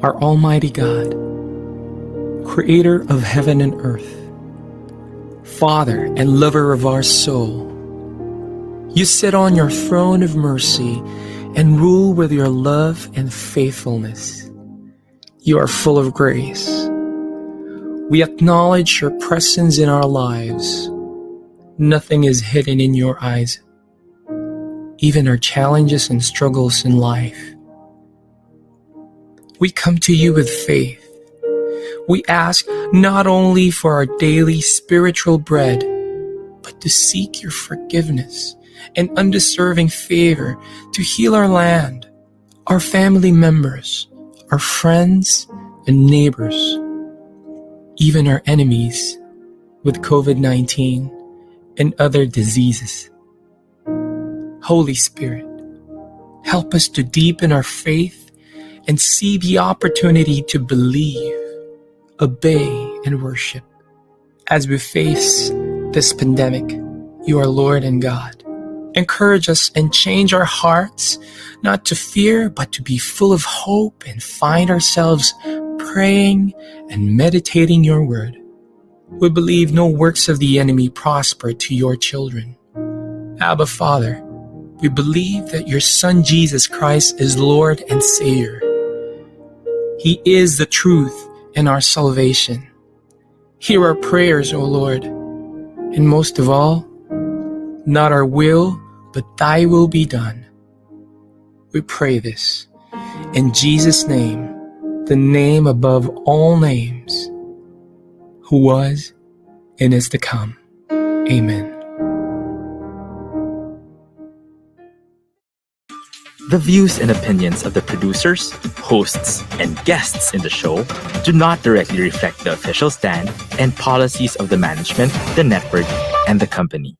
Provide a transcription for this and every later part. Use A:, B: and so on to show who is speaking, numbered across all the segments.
A: our Almighty God, Creator of heaven and earth, Father and lover of our soul, you sit on your throne of mercy and rule with your love and faithfulness. You are full of grace. We acknowledge your presence in our lives. Nothing is hidden in your eyes, even our challenges and struggles in life. We come to you with faith. We ask not only for our daily spiritual bread, but to seek your forgiveness and undeserving favor to heal our land, our family members, our friends and neighbors, even our enemies with COVID-19 and other diseases. Holy Spirit, help us to deepen our faith and see the opportunity to believe, obey, and worship. As we face this pandemic, you are Lord and God. Encourage us and change our hearts, not to fear, but to be full of hope and find ourselves praying and meditating your word. We believe no works of the enemy prosper to your children. Abba, Father, we believe that your Son Jesus Christ is Lord and Savior. He is the truth and our salvation. Hear our prayers, O Lord, and most of all, not our will, but thy will be done. We pray this in Jesus' name, the name above all names, who was and is to come. Amen.
B: The views and opinions of the producers, hosts, and guests in the show do not directly reflect the official stand and policies of the management, the network, and the company.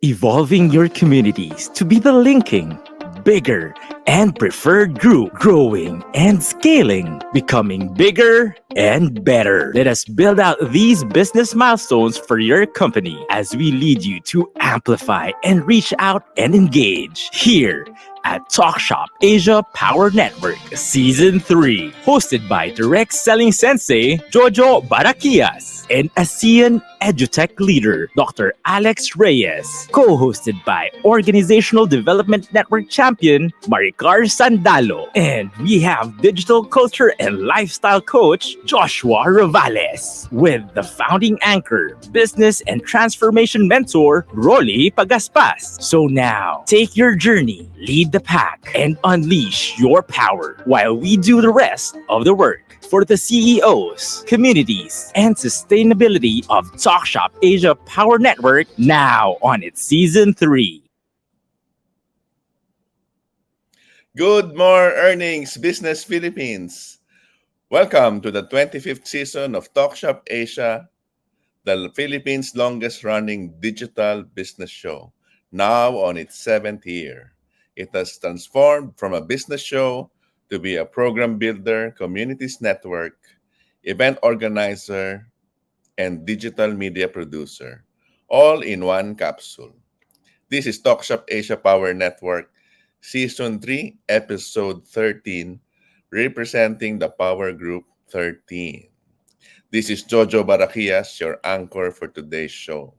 B: Evolving your communities to be the linking, bigger, and preferred group, growing and scaling, becoming bigger and better. Let us build out these business milestones for your company as we lead you to amplify and reach out and engage here at Talk.Shop.Asia Power Network Season 3, hosted by direct selling sensei Jojo Baraquias and ASEAN EduTech leader Dr. Alex Reyes, co-hosted by Organizational Development Network champion Maricar Sandalo, and we have digital culture and lifestyle coach Joshua Rivales, with the founding anchor, business and transformation mentor Rolly Pagaspas. So now, take your journey, lead the pack, and unleash your power while we do the rest of the work for the CEOs, communities, and sustainability of Talk.Shop.Asia Power Network, now on its Season 3.
C: Good more earnings, Business Philippines. Welcome to the 25th season of Talk.Shop.Asia, the Philippines' longest-running digital business show, now on its 7th year. It has transformed from a business show to be a program builder, communities network, event organizer, and digital media producer, all in one capsule. This is Talk.Shop.Asia Power Network, Season 3, Episode 13, representing the Power Group 13. This is Jojo Baraquias, your anchor for today's show.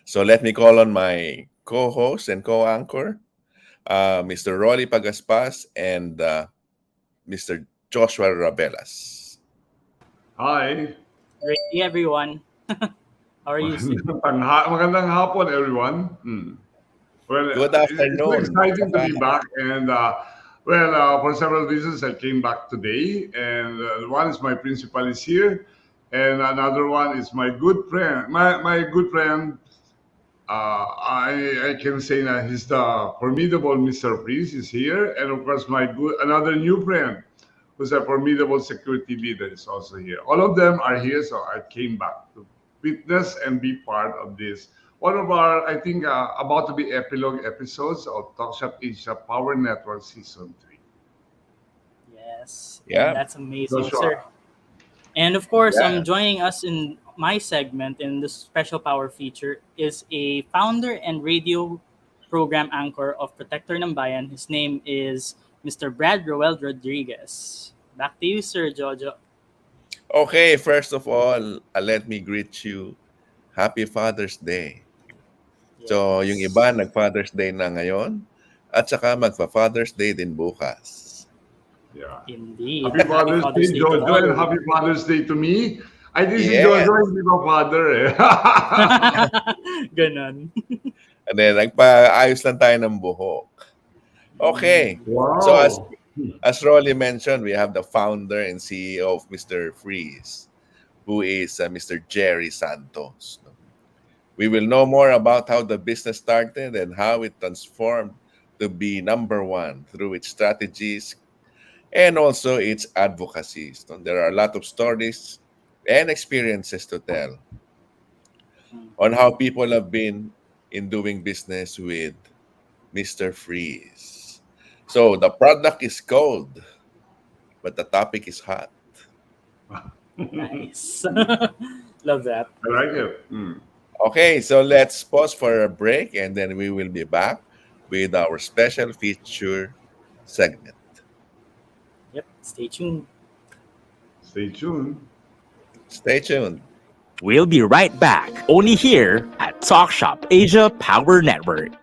C: So let me call on my co-host and co-anchor, Mr. Rolly Pagaspas and Mr. Joshua Rabelas.
D: Hi.
E: Hey everyone. How are you?
D: Magandang hapon, everyone. Well,
C: Good
D: it's so
C: afternoon.
D: exciting to be back. And, for several reasons, I came back today. And one is my principal is here. And another one is my good friend. My good friend, I can say that he's the formidable Mr. Freeze is here. And, of course, another new friend who's a formidable security leader is also here. All of them are here, so I came back to witness and be part of this. One of our, I think, about to be epilogue episodes of Talk.Shop.Asia Power Network Season 3.
E: Yes.
C: Yeah.
E: That's amazing,
D: Joshua.
E: sir. And of course,
C: Yeah.
E: joining us in my segment in this special power feature is a founder and radio program anchor of Protector ng Bayan. His name is Mr. Roel Rodriguez. Back to you, Sir Jojo.
C: Okay, first of all, let me greet you. Happy Father's Day. So, yung
E: Yes.
C: iba nag-Father's Day na ngayon at saka magpa-Father's Day din bukas.
D: Yeah.
E: Indeed.
D: Happy Father's Day,
E: to
D: Jojo, and
E: all.
D: happy Father's Day to me. I think si
C: Yes.
D: Jojo hindi pa father eh.
E: Ganon.
C: And then, nagpaayos lang tayo ng buhok. Okay. So,
D: Wow.
C: as Rolly mentioned, we have the founder and CEO of Mr. Freeze, who is Mr. Jerry Santos. We will know more about how the business started and how it transformed to be number one through its strategies and also its advocacies. There are a lot of stories and experiences to tell on how people have been in doing business with Mr. Freeze. So the product is cold, but the topic is hot.
E: Nice. Love that.
D: I like it. Mm.
C: Okay, so let's pause for a break and then we will be back with our special feature segment.
E: Yep. Stay tuned.
D: Stay tuned.
C: Stay tuned.
B: We'll be right back, only here at Talk Shop Asia Power Network.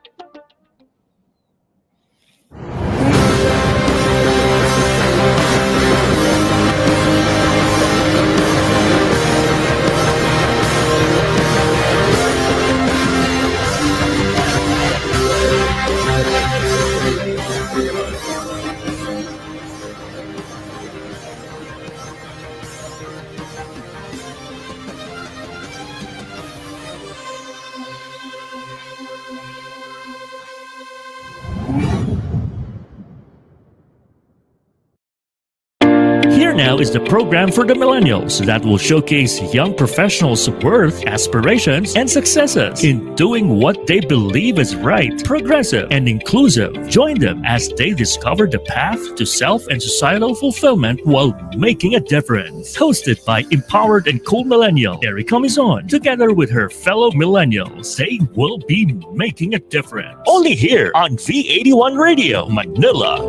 F: Here now is the program for the millennials that will showcase young professionals' worth, aspirations, and successes in doing what they believe is right, progressive, and inclusive. Join them as they discover the path to self and societal fulfillment while making a difference. Hosted by empowered and cool millennial Erica Mizon, together with her fellow millennials, they will be making a difference. Only here on V81 Radio, Manila.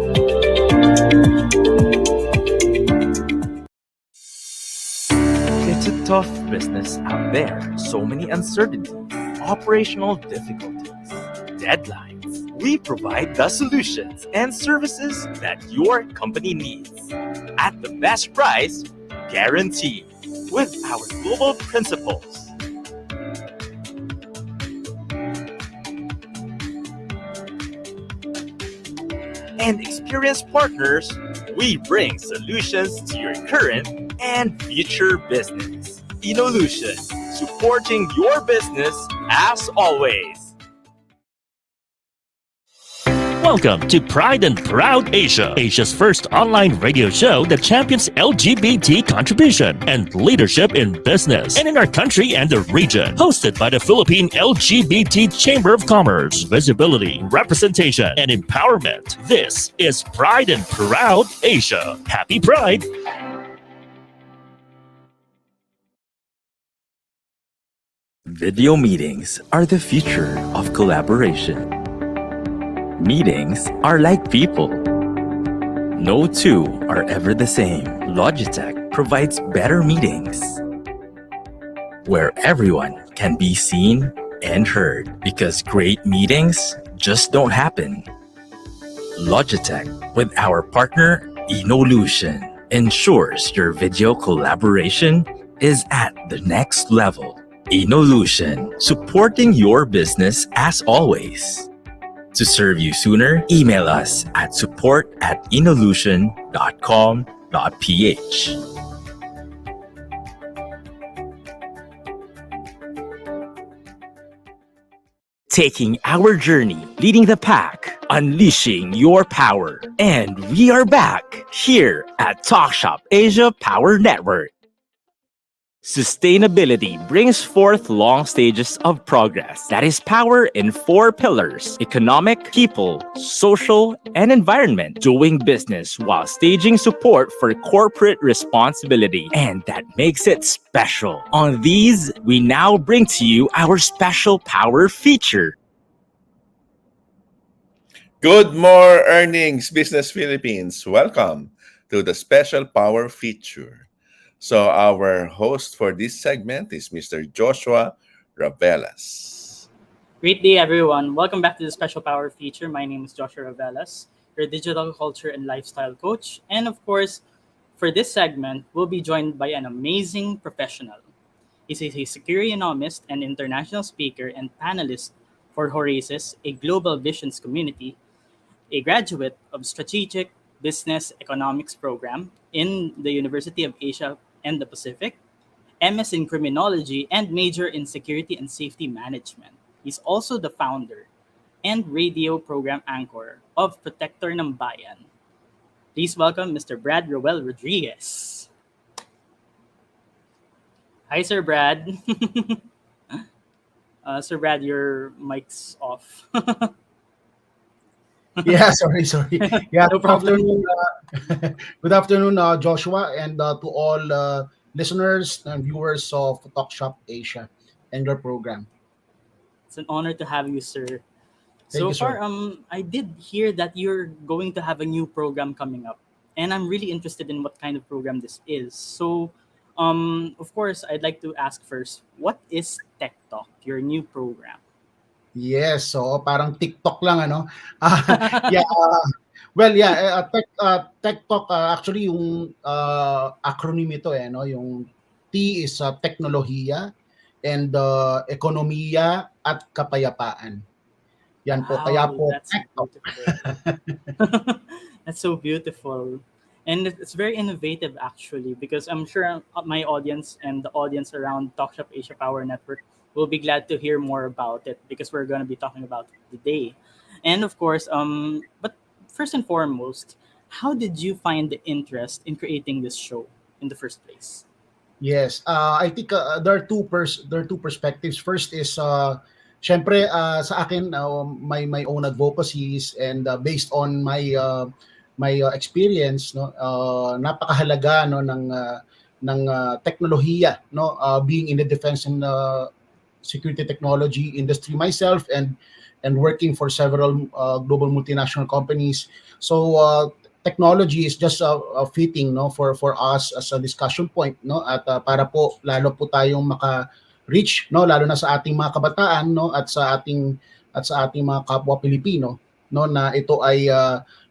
B: It's a tough business out there. So many uncertainties, operational difficulties, deadlines. We provide the solutions and services that your company needs at the best price, guaranteed, with our global principles. And experienced partners, we bring solutions to your current and future business. Inolution, supporting your business as always.
F: Welcome to Pride and Proud Asia, Asia's first online radio show that champions LGBT contribution and leadership in business and in our country and the region. Hosted by the Philippine LGBT Chamber of Commerce, visibility, representation, and empowerment. This is Pride and Proud Asia. Happy Pride!
B: Video meetings are the future of collaboration. Meetings are like people. No two are ever the same. Logitech provides better meetings where everyone can be seen and heard, because great meetings just don't happen. Logitech, with our partner Inolution, ensures your video collaboration is at the next level. Inolution, supporting your business as always. To serve you sooner, email us at support@inolution.com.ph. Taking our journey, leading the pack, unleashing your power. And we are back here at Talk Shop Asia Power Network. Sustainability brings forth long stages of progress. That is power in 4 pillars: economic, people, social, and environment. Doing business while staging support for corporate responsibility. And that makes it special. On these, we now bring to you our special power feature.
C: Good more earnings, Business Philippines. Welcome to the special power feature. So our host for this segment is Mr. Joshua Ravelas.
E: Great day, everyone. Welcome back to the Special Power feature. My name is Joshua Ravelas, your digital culture and lifestyle coach. And of course, for this segment, we'll be joined by an amazing professional. He's a security economist and international speaker and panelist for Horaces, a global visions community, a graduate of Strategic Business Economics program in the University of Asia and the Pacific, MS in Criminology, and major in Security and Safety Management. He's also the founder and radio program anchor of Protector ng Bayan. Please welcome Mr. Brad Roel Rodriguez. Hi, Sir Brad. Sir Brad, your mic's off.
G: Yeah, sorry. Yeah,
E: No
G: good
E: problem.
G: afternoon, good afternoon, Joshua, and to all listeners and viewers of Talk.Shop.Asia and your program.
E: It's an honor to have you, sir.
G: Thank
E: So
G: you,
E: far,
G: sir.
E: I did hear that you're going to have a new program coming up, and I'm really interested in what kind of program this is. So, of course, I'd like to ask first, what is Tech Talk, your new program?
G: Yes, so parang TikTok lang ano. Yeah, well, yeah, Tech Talk actually yung acronym ito no, yung T is teknolohiya and ekonomiya at kapayapaan. Yan po, kaya
E: Wow,
G: po
E: that's
G: Tech Talk.
E: beautiful. That's so beautiful. And it's very innovative actually because I'm sure my audience and the audience around Talk Shop Asia Power Network will be glad to hear more about it because we're going to be talking about it today. And of course, but first and foremost, how did you find the interest in creating this show in the first place?
G: Yes, I think there are two perspectives. First is syempre sa akin my own advocacies and based on my experience no napakahalaga no ng teknolohiya no being in the defense and security technology industry myself and working for several global multinational companies. So technology is just fitting no for us as a discussion point no at para po lalo po tayong maka-reach no lalo na sa ating mga kabataan no at sa ating mga kapwa Pilipino no na ito ay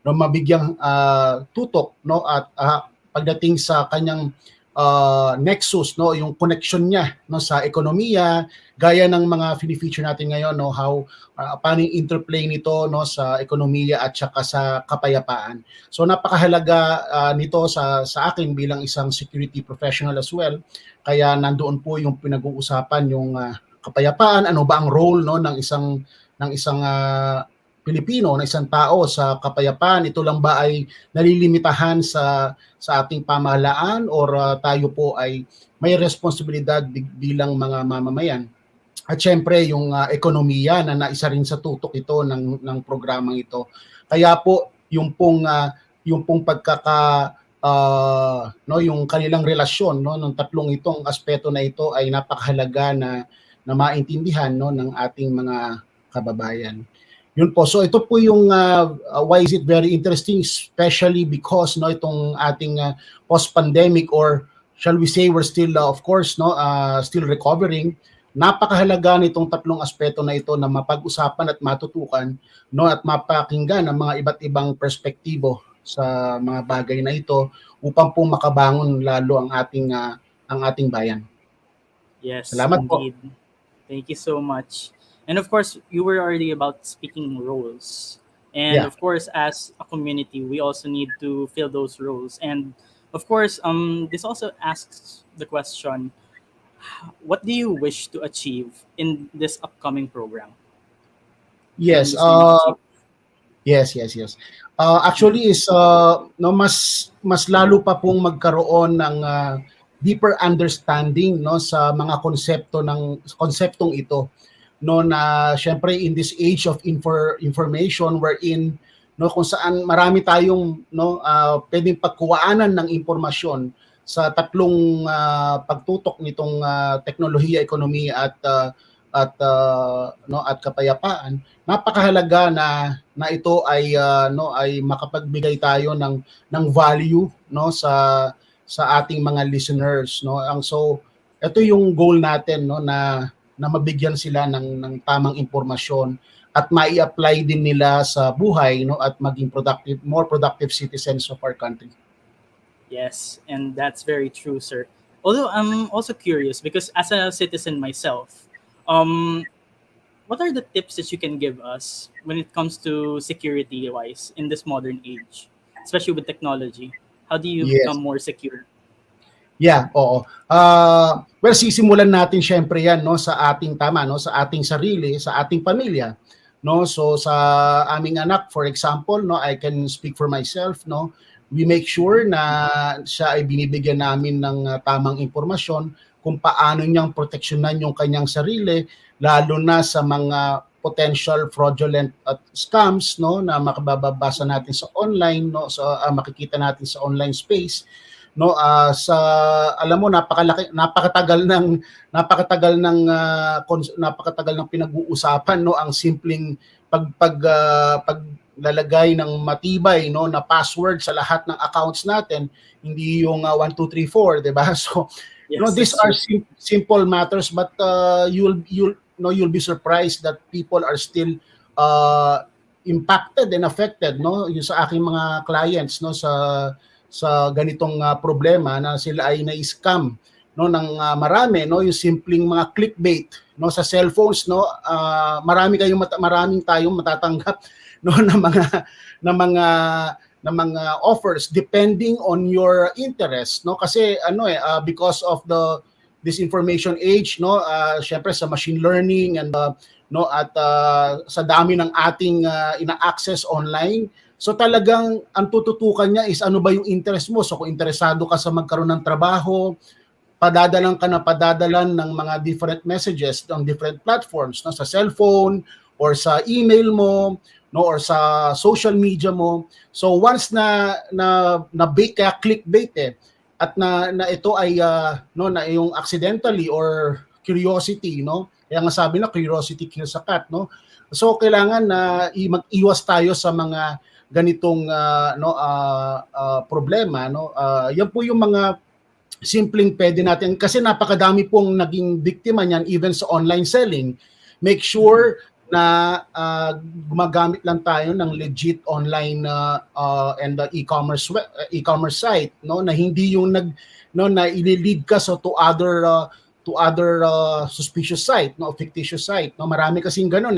G: no mabigyang tutok no at pagdating sa kanyang nexus no yung connection niya no sa ekonomiya gaya ng mga feature natin ngayon no how paano yung interplay nito no sa ekonomiya at saka sa kapayapaan. So napakahalaga nito sa akin bilang isang security professional as well. Kaya nandoon po yung pinag-uusapan yung kapayapaan, ano ba ang role no ng isang Pilipino, na isang tao sa kapayapaan. Ito lang ba ay nalilimitahan sa ating pamahalaan or tayo po ay may responsibilidad bilang mga mamamayan. At syempre yung ekonomiya na naisa rin sa tutok ito ng programang ito. Kaya po yung pong pagkaka no yung kanilang relasyon no ng tatlong itong aspeto na ito ay napakahalaga na maintindihan no ng ating mga kababayan. Yun po. So ito po yung why is it very interesting especially because no itong ating post-pandemic or shall we say we're still of course no still recovering. Napakahalaga nitong tatlong aspeto na ito na mapag-usapan at matutukan no at mapakinggan ang mga iba't ibang perspektibo sa mga bagay na ito upang po makabangon lalo ang ating bayan.
E: Yes,
G: Salamat po.
E: indeed. Thank you so much. And of course, you were already about speaking roles. And
G: Yeah.
E: of course, as a community, we also need to fill those roles. And of course, this also asks the question, what do you wish to achieve in this upcoming program? Anong
G: Yes.
E: gusto niyo ma-achieve?
G: Yes. Actually is no mas lalo pa pong magkaroon ng deeper understanding no sa mga konseptong ito no na syempre in this age of information wherein no kung saan marami tayong no pwedeng pagkuwaanan ng impormasyon sa tatlong pagtutok nitong teknolohiya, ekonomiya at at kapayapaan, napakahalaga na ito ay ay makapagbigay tayo ng value sa ating mga listeners, no. So ito yung goal natin, no, na mabigyan sila ng tamang impormasyon at mai-apply din nila sa buhay, no, at maging more productive citizens of our country.
E: Yes, and that's very true, sir. Although I'm also curious because as a citizen myself, um, what are the tips that you can give us when it comes to security wise in this modern age, especially with technology? How do you
G: Yes.
E: become more secure?
G: Yeah, oo. Well, sisimulan natin syempre 'yan, no, sa ating sa ating sarili, sa ating pamilya, no. So sa aming anak, for example, no, I can speak for myself, no. We make sure na siya ay binibigyan namin ng tamang impormasyon kung paano niyang proteksyonan yung kanyang sarili, lalo na sa mga potential fraudulent at scams, no, na makababasa natin sa online, no, makikita natin sa online space, no. Sa alam mo, napakatagal ng pinag-uusapan, no, ang simpleng paglalagay ng matibay, no, na password sa lahat ng accounts natin, hindi yung 1 2 3 4, 'di ba? So
E: Yes,
G: these
E: that's
G: are
E: true.
G: simple matters, but you'll be surprised that people are still impacted and affected, no, yung sa aking mga clients, no, sa ganitong problema na sila ay na-scam, no, ng marami, no, yung simpleng mga clickbait, no, sa cellphones, no. Maraming tayong matatanggap no ng mga offers depending on your interest, no, kasi because of this information age, no, syempre sa machine learning and no, at sa dami ng ating ina-access online. So talagang ang tututukan niya is ano ba yung interest mo. So kung interesado ka sa magkaroon ng trabaho, padadalan ng mga different messages on different platforms, no, sa cellphone or sa email mo, no, or sa social media mo. So once na bake ka clickbait at na ito ay no, na yung accidentally or curiosity, no. Kaya nga sabi na curiosity kills a cat, no. So kailangan na mag-iwas tayo sa mga ganitong problema, no. Yan po yung mga simpleng pwede natin, kasi napakadami pong naging biktima niyan even sa online selling. Make sure na gumagamit lang tayo ng legit online and e-commerce site, no, na hindi yung na i-lead ka to other suspicious site, no, fictitious site, no. Marami kasing ganun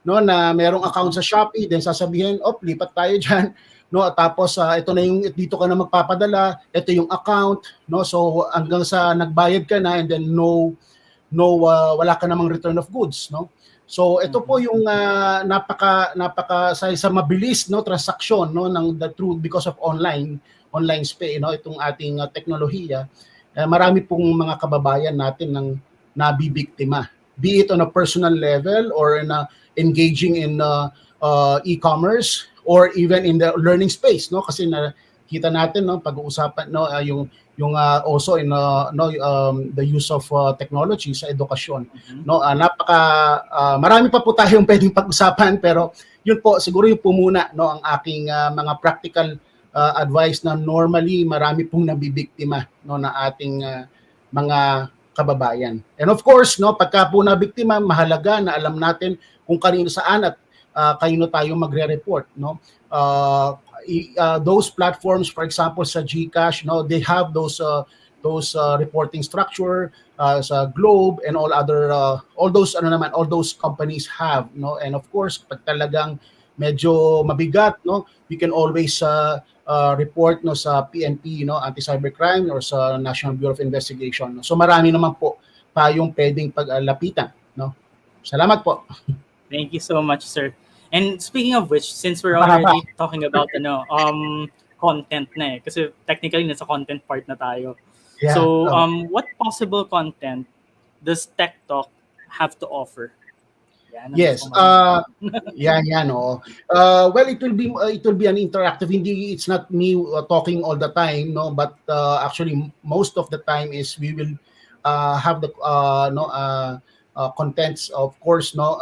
G: no, na merong account sa Shopee, then sasabihin, lipat tayo diyan, no, tapos ito na yung dito ka na magpapadala, ito yung account, no. So hanggang sa nagbayad ka na and then wala ka namang return of goods, no. So ito po yung napaka sa mabilis, no, transaksyon, no, ng the truth because of online space, no, itong ating teknolohiya. Marami pong mga kababayan natin ng nabibiktima, be it on a personal level or engaging in e-commerce or even in the learning space, no, kasi nakita natin, no, pag-uusapan, no, yung also in the use of technology sa edukasyon, no. Marami pa po tayong pwedeng pag-usapan, pero yun po siguro yung po muna, no, ang aking mga practical advice na normally marami pong nabibiktima, no, na ating mga kababayan. And of course, no, pagka po nabiktima, mahalaga na alam natin kung kanino saan at kanino tayo magre-report, no. Those platforms, for example sa GCash, no, they have those reporting structure sa Globe and all those companies have, no. And of course, pag talagang medyo mabigat, no, we can always report, no, sa PNP, no, anti-cybercrime, or sa National Bureau of Investigation. So marami naman po tayong pwedeng paglapitan, no. Salamat po.
E: Thank you so much, sir. And speaking of which, since we're already talking about content na kasi technically nasa content part na tayo.
G: Yeah.
E: So what possible content does Tech Talk have to offer?
G: Yes. No. Well, it will be an interactive. It's not me talking all the time, no, but actually most of the time is we will have the contents, of course, no,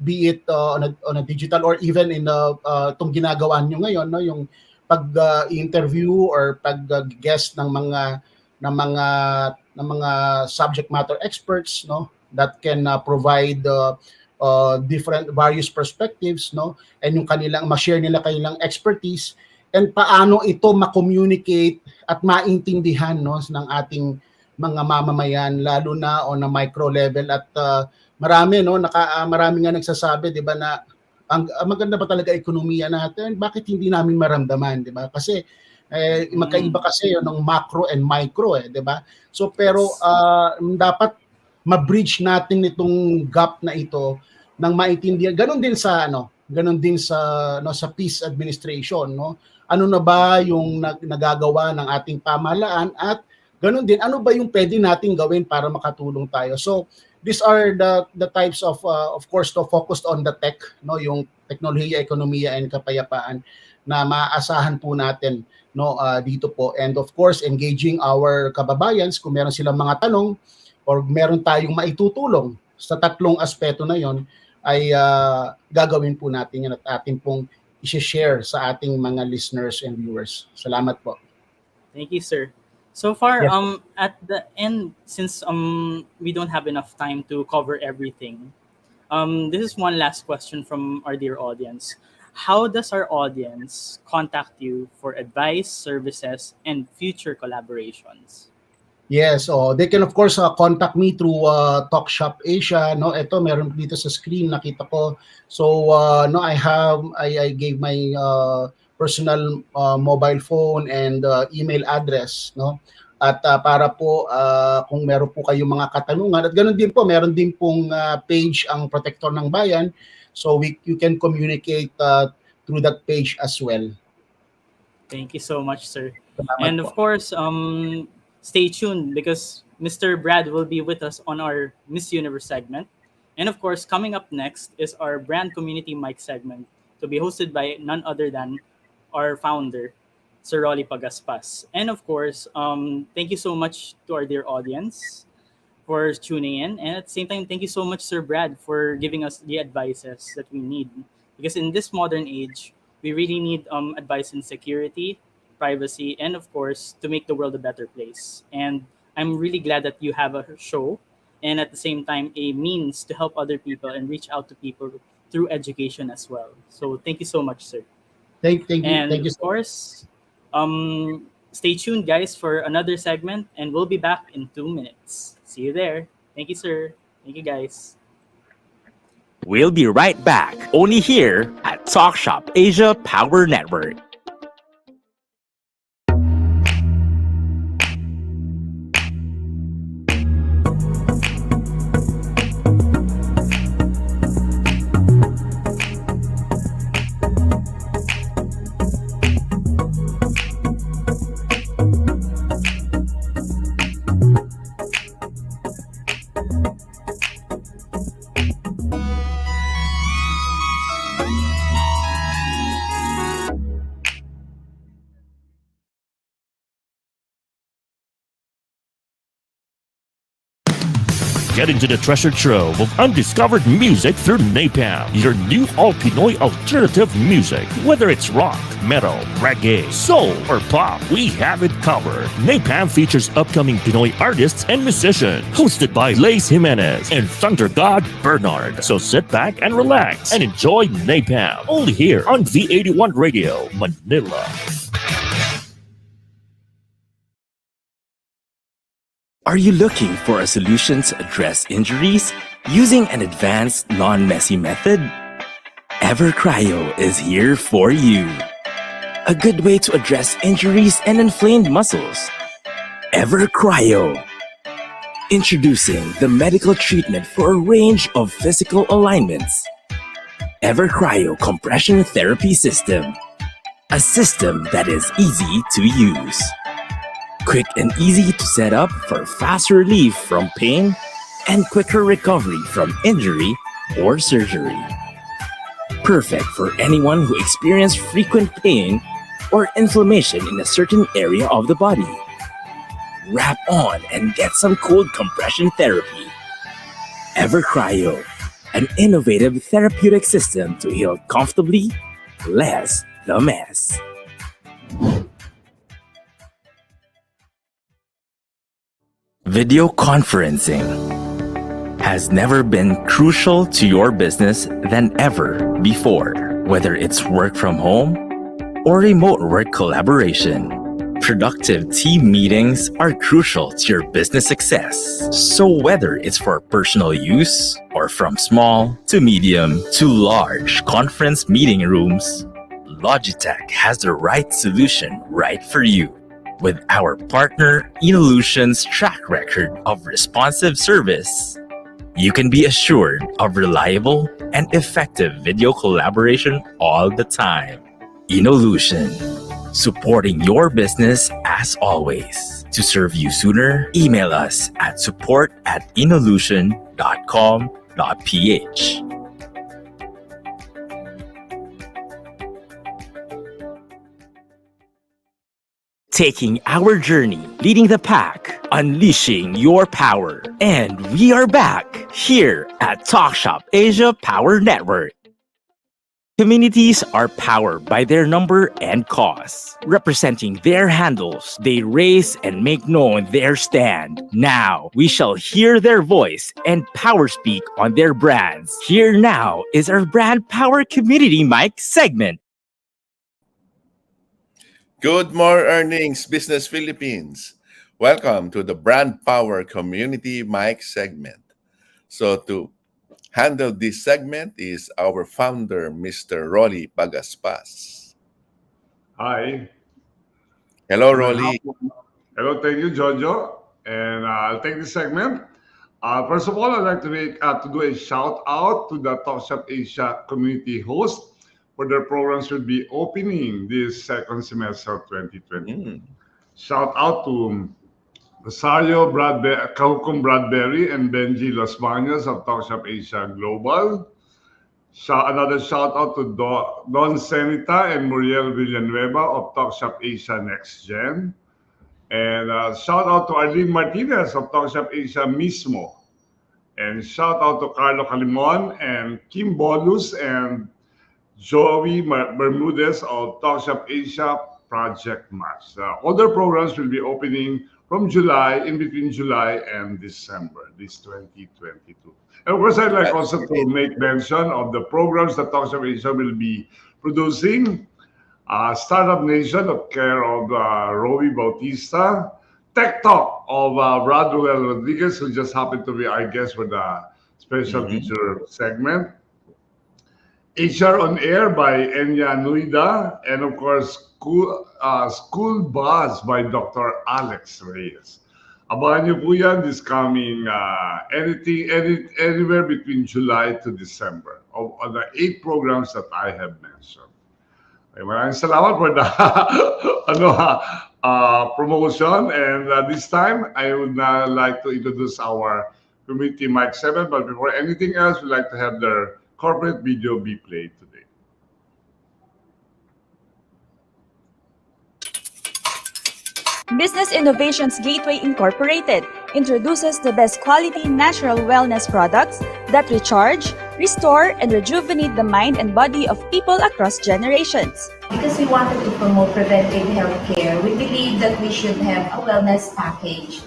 G: be it on a digital or even in itong ginagawa nyo ngayon, no, yung pag-interview or pag-guest ng mga subject matter experts, no, that can provide different various perspectives, no, and yung ma-share nila kanilang expertise, and paano ito ma-communicate at maintindihan, no, ng ating mga mamamayan, lalo na on a micro level. At marami, no, marami nga nagsasabi, 'di ba, na ang maganda ba talaga ekonomiya natin, bakit hindi namin maramdaman, 'di ba? Kasi magkaiba kasi yun ng macro and micro, 'di ba? So pero dapat ma-bridge natin itong gap na ito nang maintindihan. Ganon din sa peace administration, no? Ano na ba yung nagagawa ng ating pamahalaan, at ganon din, ano ba yung pwede nating gawin para makatulong tayo? So, these are the types of course, to focused on the tech, no, yung teknolohiya, ekonomiya, and kapayapaan na maaasahan po natin, no, dito po. And of course, engaging our kababayans kung meron silang mga tanong or meron tayong maitutulong sa tatlong aspeto na yon, ay gagawin po natin yan at atin pong i-share sa ating mga listeners and viewers. Salamat po.
E: Thank you, sir. So far,
G: Yes.
E: at the end, since we don't have enough time to cover everything, this is one last question from our dear audience. How does our audience contact you for advice, services, and future collaborations?
G: Yes, they can of course contact me through Talk.Shop.Asia, no. Ito meron dito sa screen, nakita ko. So no, I gave my personal mobile phone and email address, no. At para po kung meron po kayong mga katanungan, at ganoon din po, meron din pong page ang Protektor ng Bayan. So you can communicate through that page as well.
E: Thank you so much, sir.
G: Salamat
E: And
G: po.
E: of course, stay tuned because Mr. Brad will be with us on our Miss Universe segment. And of course, coming up next is our brand community mic segment to be hosted by none other than our founder, Sir Rolly Pagaspas. And of course, thank you so much to our dear audience for tuning in. And at the same time, thank you so much, Sir Brad, for giving us the advices that we need. Because in this modern age, we really need advice in security, privacy, and of course, to make the world a better place. And I'm really glad that you have a show and at the same time, a means to help other people and reach out to people through education as well. So thank you so much, sir.
G: Thank you.
E: And
G: Thank you.
E: of course, stay tuned, guys, for another segment, and we'll be back in 2 minutes. See you there. Thank you, sir. Thank you, guys.
B: We'll be right back, only here at Talk Shop Asia Power Network.
F: Get into the treasure trove of undiscovered music through Napalm, your new all Pinoy alternative music. Whether it's rock, metal, reggae, soul, or pop, we have it covered. Napalm features upcoming Pinoy artists and musicians, hosted by Lace Jimenez and Thunder God Bernard. So sit back and relax and enjoy Napalm, only here on V81 Radio, Manila.
B: Are you looking for a solution to address injuries using an advanced, non-messy method? EverCryo is here for you. A good way to address injuries and inflamed muscles. EverCryo. Introducing the medical treatment for a range of physical alignments. EverCryo Compression Therapy System. A system that is easy to use. Quick and easy to set up for fast relief from pain and quicker recovery from injury or surgery. Perfect for anyone who experiences frequent pain or inflammation in a certain area of the body. Wrap on and get some cold compression therapy. EverCryo, an innovative therapeutic system to heal comfortably, less the mess. Video conferencing has never been crucial to your business than ever before, whether it's work from home or remote work collaboration. Productive team meetings are crucial to your business success. So whether it's for personal use or from small to medium to large conference meeting rooms, Logitech has the right solution right for you. With our partner Inolution's track record of responsive service, you can be assured of reliable and effective video collaboration all the time. Inolution, supporting your business as always. To serve you sooner, email us at support@inolution.com.ph. Taking our journey, leading the pack, unleashing your power. And we are back here at Talk.Shop.Asia Power Network. Communities are powered by their number and cause. Representing their handles, they raise and make known their stand. Now, we shall hear their voice and power speak on their brands. Here now is our Brand Power Community Mic segment.
C: Good more earnings, Business Philippines. Welcome to the Brand Power Community Mic segment. So to handle this segment is our founder, Mr. Rolly Pagaspas.
D: Hi.
C: Hello,
D: Good
C: Rolly.
D: afternoon. Hello, thank you, Jojo. And I'll take this segment. First of all, I'd like to do a shout out to the Talk.Shop.Asia community host for their programs will be opening this second semester of 2020. Shout out to Rosario Kahukum Bradbury and Benji Los Baños of Talk.Shop.Asia Global. Another shout out to Don Senita and Muriel Villanueva of Talk.Shop.Asia Next Gen. And shout out to Arlene Martinez of Talk.Shop.Asia Mismo. And shout out to Carlo Calimon and Kim Bolus and Joey Bermudez of Talk.Shop.Asia Project Match. All their programs will be opening from in between July and December, this 2022. And of course, I'd like also to make mention of the programs that Talk.Shop.Asia will be producing. Startup Nation of care of Roel Bautista, Tech Talk of Roel Rodriguez, who just happened to be our guest for the special feature segment. HR on Air by Enya Nuida, and of course, School Buzz by Dr. Alex Reyes. Abangan niyo po yan this coming anywhere between July to December of the 8 programs that I have mentioned. Okay, maraming salamat for the promotion, and this time I would like to introduce our community mic 7, but before anything else, we'd like to have their corporate video be played today.
H: Business Innovations Gateway Incorporated introduces the best quality natural wellness products that recharge, restore, and rejuvenate the mind and body of people across generations.
I: Because we wanted to promote preventive healthcare, we believe that we should have a wellness package.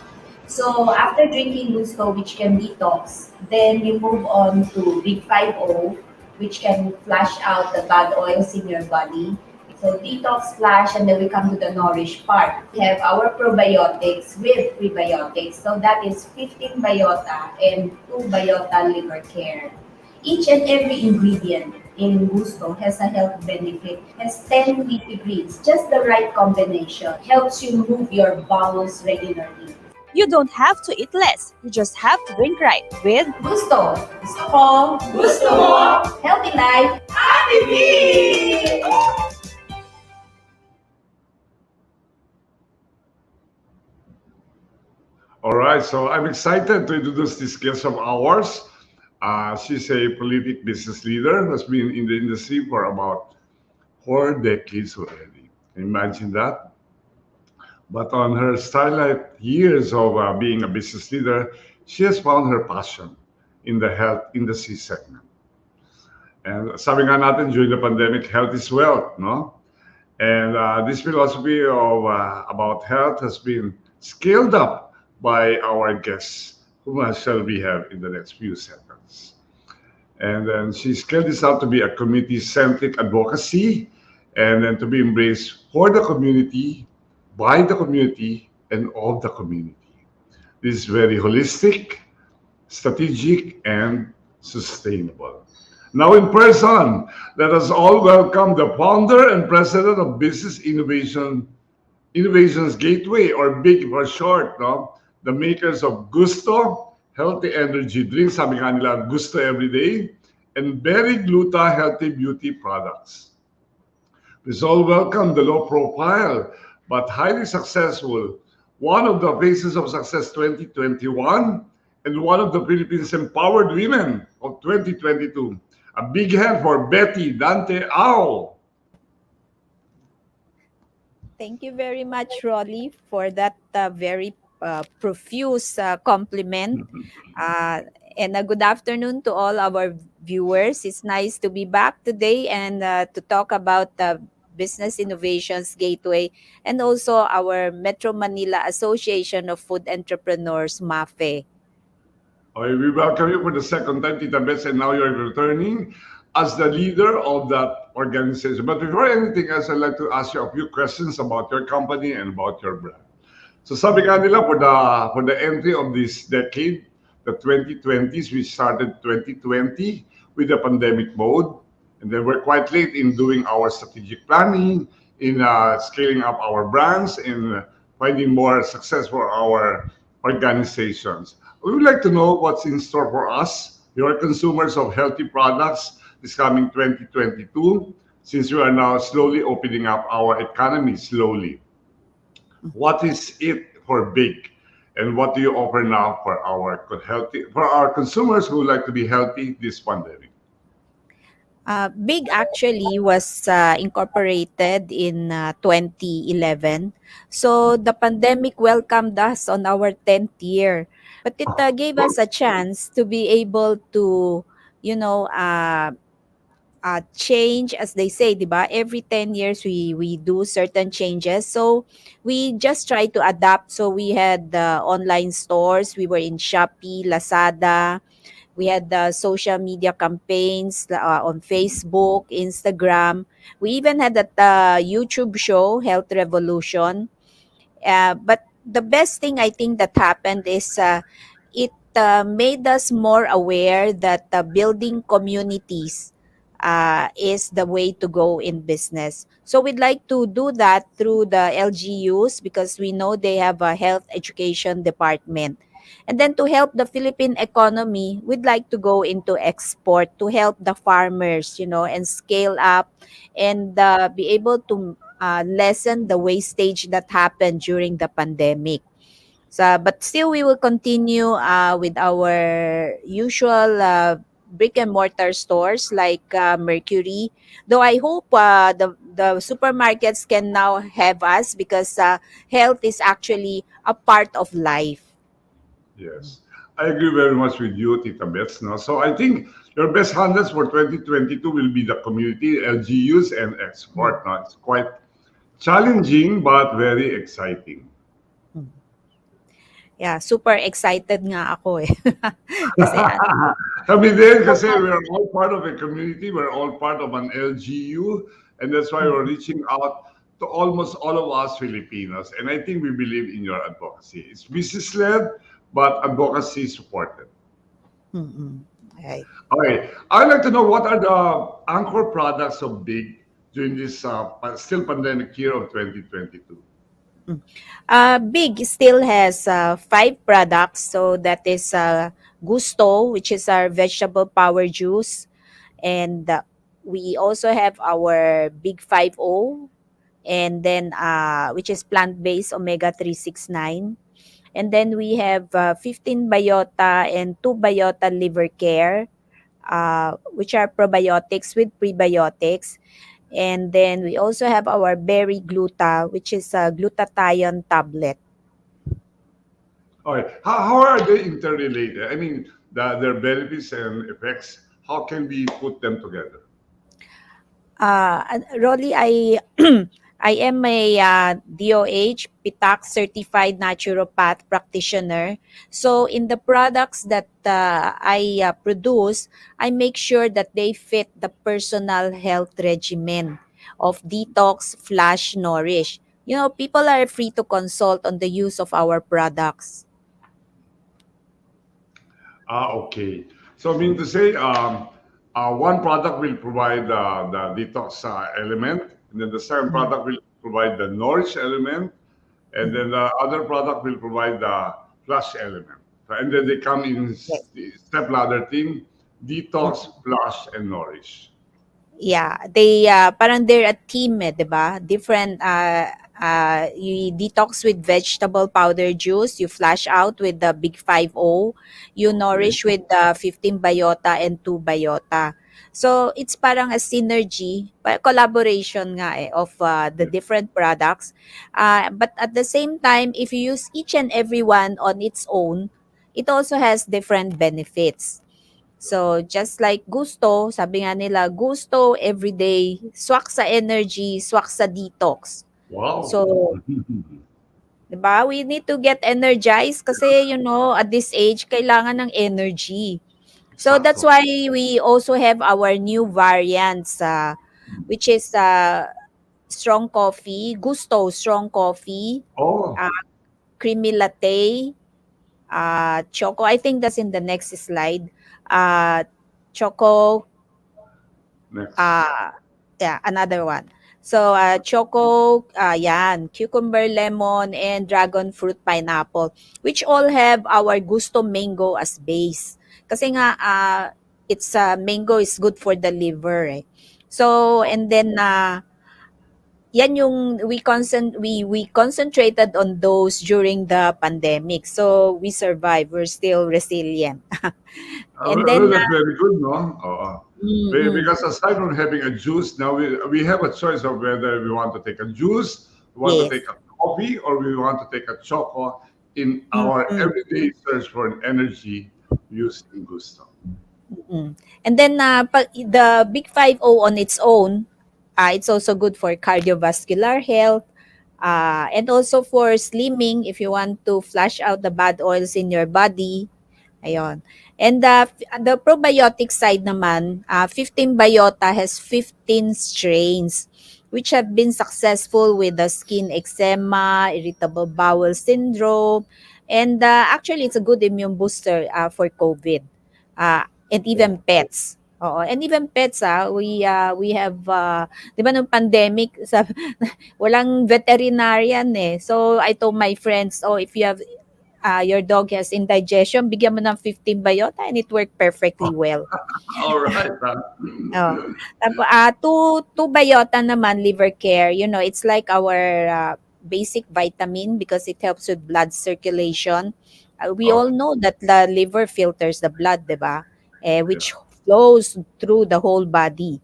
I: So after drinking Gusto, which can detox, then you move on to Big 5-0, which can flush out the bad oils in your body. So detox, flush, and then we come to the nourish part. We have our probiotics with prebiotics. So that is 15 biota and 2 biota liver care. Each and every ingredient in Gusto has a health benefit, has 10 leafy greens, just the right combination, helps you move your bowels regularly.
H: You don't have to eat less, you just have to drink right with
I: Gusto! Gusto ko! Gusto mo! Healthy life! Happy Bee!
D: All right, so I'm excited to introduce this guest of ours. She's a prolific business leader who has been in the industry for about 4 decades already. Imagine that. But on her starlight years of being a business leader, she has found her passion. in the health industry segment. And sabi nga natin during the pandemic, health is wealth, no? And this philosophy of about health has been scaled up by our guests, whom I shall we have in the next few seconds. And then she scaled this up to be a community-centric advocacy, and then to be embraced for the community, by the community, and of the community. This is very holistic, strategic, and sustainable. Now in person, let us all welcome the founder and president of Business Innovations Gateway, or BIG for short, no? The makers of Gusto, healthy energy drinks, sabi nga nila, Gusto everyday, and Berry Gluta healthy beauty products. Please all welcome the low profile but highly successful, one of the faces of success 2021, and one of the Philippines empowered women of 2022. A big hand for Betty Dante Ao.
J: Thank you very much, Rolly, for that very profuse compliment. Uh, and a good afternoon to all our viewers. It's nice to be back today and to talk about the Business Innovations Gateway and also our Metro Manila Association of Food Entrepreneurs, MAFE.
D: Okay, we welcome you for the second time, Tita Bets, and now you're returning as the leader of that organization. But before anything else, I'd like to ask you a few questions about your company and about your brand. So sabi nga nila, for the entry of this decade, the 2020s, we started 2020 with the pandemic mode, and then we're quite late in doing our strategic planning, in scaling up our brands, in finding more success for our organizations. We would like to know what's in store for us, your consumers of healthy products this coming 2022, since we are now slowly opening up our economy slowly. What is it for big? And what do you offer now for our consumers who would like to be healthy this pandemic?
J: Big actually was incorporated in 2011. So the pandemic welcomed us on our 10th year. But it gave us a chance to be able to, you know, change, as they say, diba? Every 10 years we do certain changes. So we just try to adapt. So we had online stores. We were in Shopee, Lazada. We had the social media campaigns on Facebook, Instagram. We even had that YouTube show, Health Revolution. But the best thing I think that happened is it made us more aware that building communities is the way to go in business. So we'd like to do that through the LGUs because we know they have a health education department. And then to help the Philippine economy, we'd like to go into export to help the farmers, and scale up and be able to lessen the wastage that happened during the pandemic. So, but still, we will continue with our usual brick and mortar stores like Mercury. Though I hope the supermarkets can now have us because health is actually a part of life.
D: Yes, I agree very much with you, Tita Bets. No? So I think your best handles for 2022 will be the community, LGUs, and export. No? It's quite challenging but very exciting.
J: Yeah, super excited nga ako eh. Kasi
D: Kami din kasi we're all part of a community, we're all part of an LGU, and that's why we're reaching out to almost all of us Filipinos. And I think we believe in your advocacy. It's business-led, but advocacy supported.
J: Right.
D: Okay, I'd like to know what are the anchor products of BIG during this still pandemic year of 2022?
J: Big still has 5 products. So that is Gusto, which is our vegetable power juice. And we also have our Big 50, and then which is plant-based omega 369. And then we have 15 Biota and 2 Biota liver care, which are probiotics with prebiotics. And then we also have our berry gluta, which is a glutathione tablet.
D: Okay, how are they interrelated? I mean, their benefits and effects, how can we put them together?
J: Rolly, I I am a DOH PITAC certified naturopath practitioner. So in the products that I produce, I make sure that they fit the personal health regimen of detox, flash, nourish. You know, people are free to consult on the use of our products.
D: Okay. So I mean to say, one product will provide the detox element, and then the second
J: Mm.
D: product will provide the nourish element, and then the other product will provide the flush element. And then they come in
J: Yes.
D: step ladder thing: detox, flush, and nourish.
J: Yeah, they parang they're a team, 'di ba? Different you detox with vegetable powder juice, you flash out with the Big 50, you
D: Okay.
J: nourish with the 15 biota and 2 biota. So it's parang a synergy, collaboration nga of the
D: Yes.
J: different products. But at the same time, if you use each and every one on its own, it also has different benefits. So, just like gusto, sabi nga nila, gusto everyday, swak sa energy, swak sa detox.
D: Wow.
J: So, 'di ba? We need to get energized kasi at this age kailangan ng energy. So that's
D: Exacto.
J: why we also have our new variants which is strong coffee, gusto strong coffee,
D: Oh,
J: uh, creamy latte, choco. I think that's in the next slide. Choco.
D: next.
J: Ah, yeah, another one. So, choco, yan, cucumber, lemon, and dragon fruit pineapple, which all have our gusto mango as base. Kasi nga, it's mango is good for the liver, eh. So, and then, yan yung we concentrated on those during the pandemic. So, we survived. We're still resilient. And
D: Well,
J: then,
D: that's very good, no?
J: mm,
D: Because aside from having a juice, now we have a choice of whether we want to take a juice, we want to
J: yes.
D: take a coffee, or we want to take a choco in our
J: Mm-mm.
D: everyday search for an energy using gusto.
J: Mm. And then the Big 50 on its own, it's also good for cardiovascular health, and also for slimming if you want to flush out the bad oils in your body. Ayun. And the probiotic side naman, 15 Biota has 15 strains which have been successful with the skin eczema, irritable bowel syndrome, and actually it's a good immune booster for COVID. And even
D: Oh,
J: pets. Oo, and even pets we have 'di ba nung pandemic walang veterinarian eh. So I told my friends, "Oh, if you have your dog has indigestion, bigyan mo ng 15 biota and it worked perfectly well."
D: all right.
J: Oh. Two biota naman, liver care, it's like our basic vitamin because it helps with blood circulation. We all
D: Okay.
J: know that the liver filters the blood, di ba?
D: Yeah.
J: Which flows through the whole body.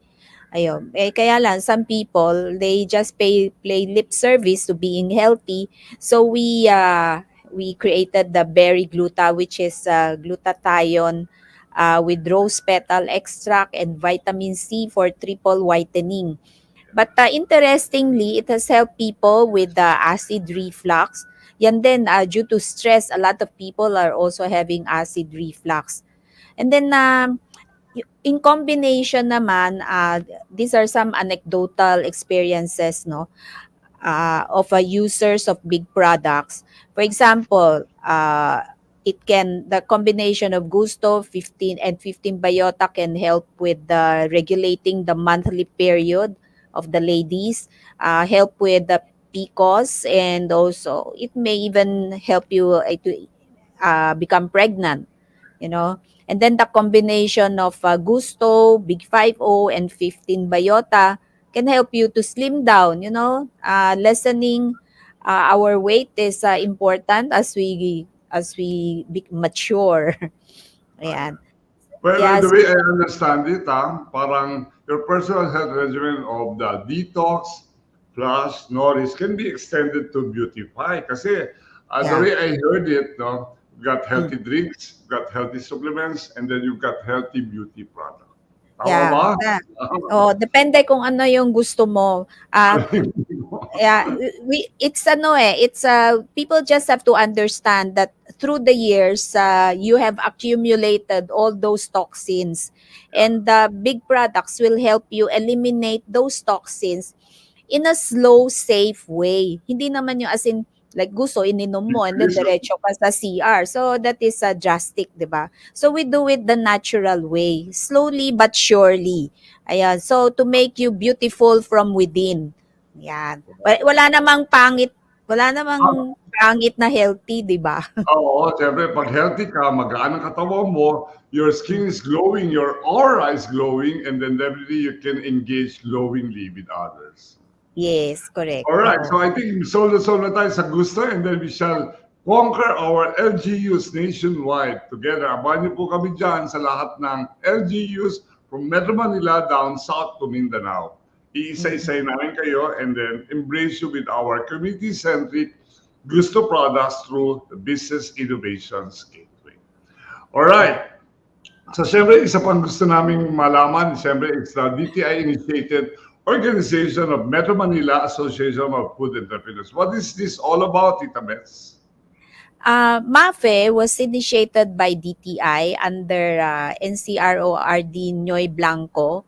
J: Ayun. Kaya lang, some people, they just play lip service to being healthy. So we created the berry gluta, which is glutathione with rose petal extract and vitamin C for triple whitening. But interestingly, it has helped people with acid reflux. Yan din, due to stress, a lot of people are also having acid reflux. And then, in combination naman, these are some anecdotal experiences, no, of users of big products. For example, the combination of Gusto 15 and 15 Biota can help with regulating the monthly period of the ladies, help with the PCOS, and also it may even help you to become pregnant, you know. And then the combination of Gusto, Big 50, and 15 Biota can help you to slim down, lessening our weight is important as we mature. Ayan.
D: Well, the
J: Yes.
D: way I understand it, parang your personal health regimen of the detox plus nourish can be extended to beautify. Kasi the
J: Yeah.
D: way I heard it, no, you've got
J: Mm.
D: healthy drinks, you've got healthy supplements, and then you've got healthy beauty product. Tama
J: Yeah.
D: ba?
J: Oh, depende kung ano yung gusto mo. Yeah, it's people just have to understand that through the years you have accumulated all those toxins, and the big products will help you eliminate those toxins in a slow, safe way. Hindi naman yung as in like gusto ininom mo and then
D: Increase.
J: diretso ka sa CR. So that is drastic, 'di ba? So we do it the natural way, slowly but surely. Ayan. So to make you beautiful from within. Yan. Wala namang pangit na healthy, 'di ba?
D: Oo, siyempre, pag healthy ka, magaan ang katawan mo, your skin is glowing, your aura is glowing, and then definitely you can engage glowingly with others.
J: Yes, correct.
D: All right,
J: Oo.
D: so I think solve na tayo sa gusto, and then we shall conquer our LGUs nationwide together. Abangan niyo po kami dyan sa lahat ng LGUs from Metro Manila down south to Mindanao. Iisa-isay namin kayo and then embrace you with our community-centric gusto products through the Business Innovations Gateway. All right. So, siyempre, isa pang gusto naming malaman, siyempre, it's the DTI-initiated Organization of Metro Manila Association of Food Entrepreneurs. What is this all about, Tita Bets?
J: MAFE was initiated by DTI under NCRORD Noy Blanco.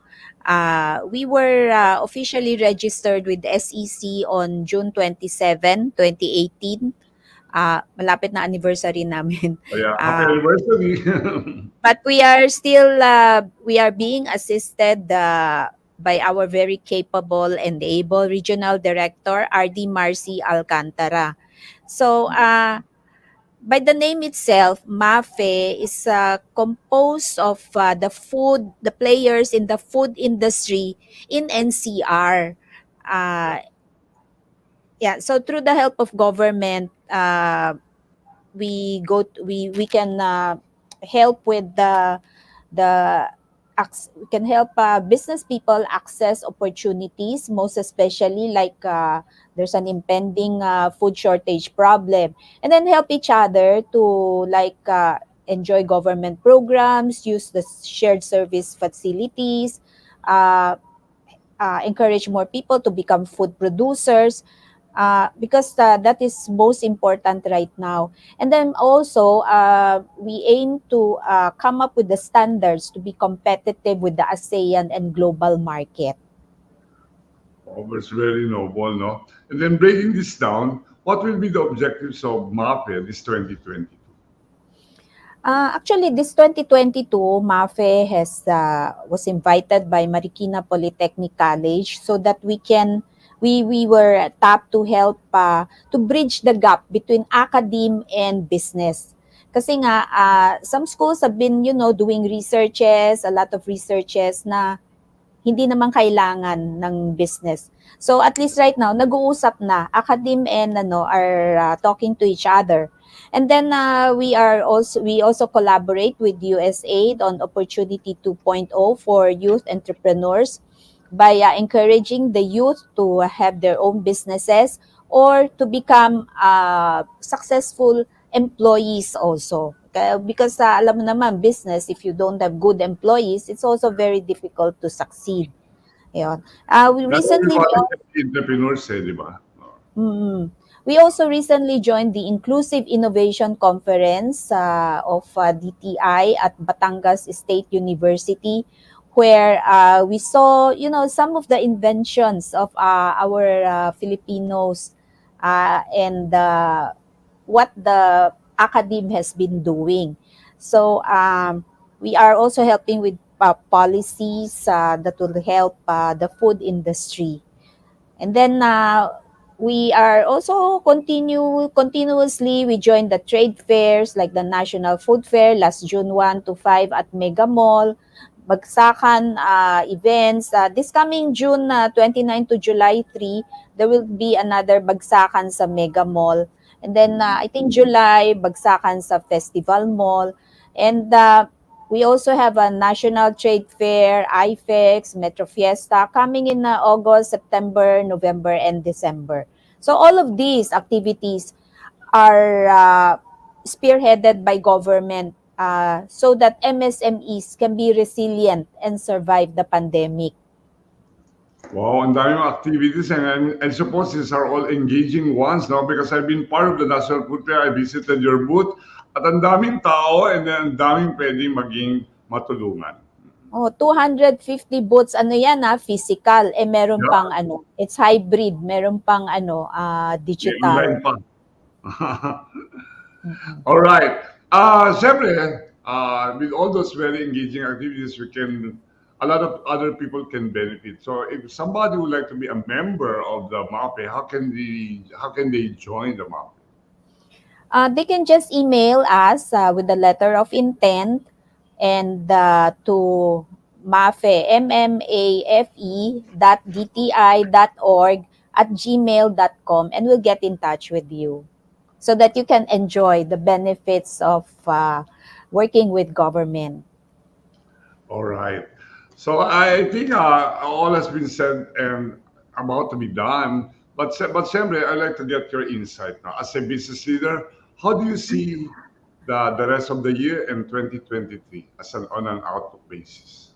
J: We were officially registered with SEC on June 27, 2018. Malapit na anniversary namin.
D: Oh, yeah, happy anniversary.
J: But we are being assisted by our very capable and able regional director, RD Marcy Alcantara. So, by the name itself, MAFE is composed of the players in the food industry in NCR. Yeah, so through the help of government, we can help with the we can help business people access opportunities, most especially like there's an impending food shortage problem, and then help each other to like enjoy government programs, use the shared service facilities, uh, encourage more people to become food producers, because that is most important right now. And then also, we aim to come up with the standards to be competitive with the ASEAN and global market.
D: Oh, it's very noble, no? And then breaking this down, what will be the objectives of MAPE this 2022?
J: Actually, this 2022, MAFE was invited by Marikina Polytechnic College so that we were tapped to help to bridge the gap between academe and business. Kasi nga, some schools have been, doing researches, a lot of researches na hindi naman kailangan ng business. So at least right now, nag-uusap na. Academe and are talking to each other. And then we also collaborate with USAID on Opportunity 2.0 for youth entrepreneurs by encouraging the youth to have their own businesses or to become successful employees also. Because alam mo naman, business, if you don't have good employees, it's also very difficult to succeed. Yun. We
D: That's
J: recently
D: everybody entrepreneurs, di ba?
J: We also recently joined the Inclusive Innovation Conference of DTI at Batangas State University, where we saw, some of the inventions of our Filipinos and what the academe has been doing. So we are also helping with policies that will help the food industry. And then we are also continuously we join the trade fairs like the National Food Fair last June 1 to 5 at Mega Mall, Bagsakan events. This coming June 29 to July 3, there will be another Bagsakan sa Mega Mall. And then I think July, Bagsakan sa Festival Mall. And we also have a National Trade Fair, IFEX, Metro Fiesta coming in August, September, November, and December. So all of these activities are spearheaded by government so that MSMEs can be resilient and survive the pandemic.
D: Wow, ang daming activities and I suppose these are all engaging ones, no? Because I've been part of the National Food Fair, I visited your booth, at ang daming tao and ang daming pwedeng maging matulungan.
J: Oh, 250 booths, ano yan physical. Meron
D: Yeah.
J: pang it's hybrid, meron pang
D: May
J: digital.
D: online pa. All right. Siyempre, with all those very engaging activities, a lot of other people can benefit. So if somebody would like to be a member of the MAPE, how can they join the MAPE?
J: They can just email us with the letter of intent and to MAFE, MMAFE.dti.org@gmail.com, and we'll get in touch with you so that you can enjoy the benefits of working with government.
D: All right. So I think all has been said and about to be done. But siyempre, I'd like to get your insight now. As a business leader, how do you see the rest of the year in 2023 on an outlook basis?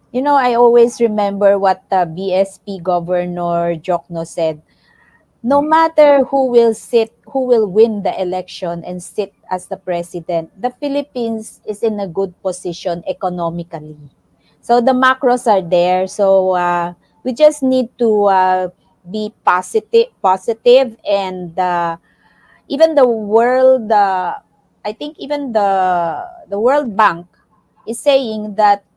J: You know, I always remember what BSP Governor Jokno said. No matter who will win the election and sit as the president, the Philippines is in a good position economically. So the macros are there. So we just need to be positive, and even the world, I think even the World Bank is saying that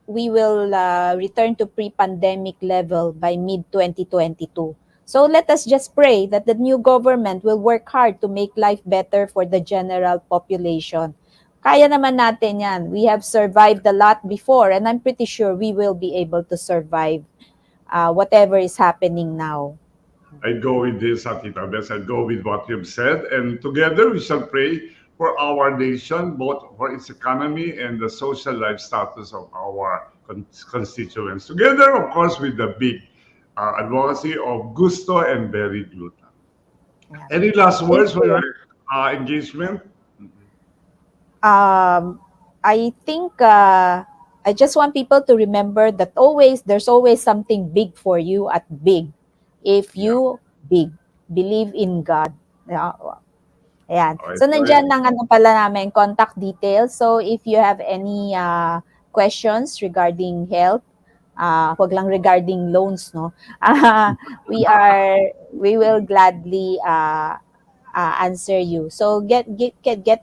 J: we will return to pre-pandemic level by mid-2022. So let us just pray that the new government will work hard to make life better for the general population. Kaya naman natin yan. We have survived a lot before, and I'm pretty sure we will be able to survive whatever is happening now.
D: I go with this, Tita Bess. I go with what you've said. And together we shall pray for our nation, both for its economy and the social life status of our constituents. Together, of course, with the big advocacy of Gusto and Berry Gluta. Any last words for your engagement?
J: I think I just want people to remember that there's always something big for you at big. If you believe in God. Ayan. So nandiyan ang pala namin contact details. So if you have any questions regarding health, wag lang regarding loans, no. We will gladly answer you. So get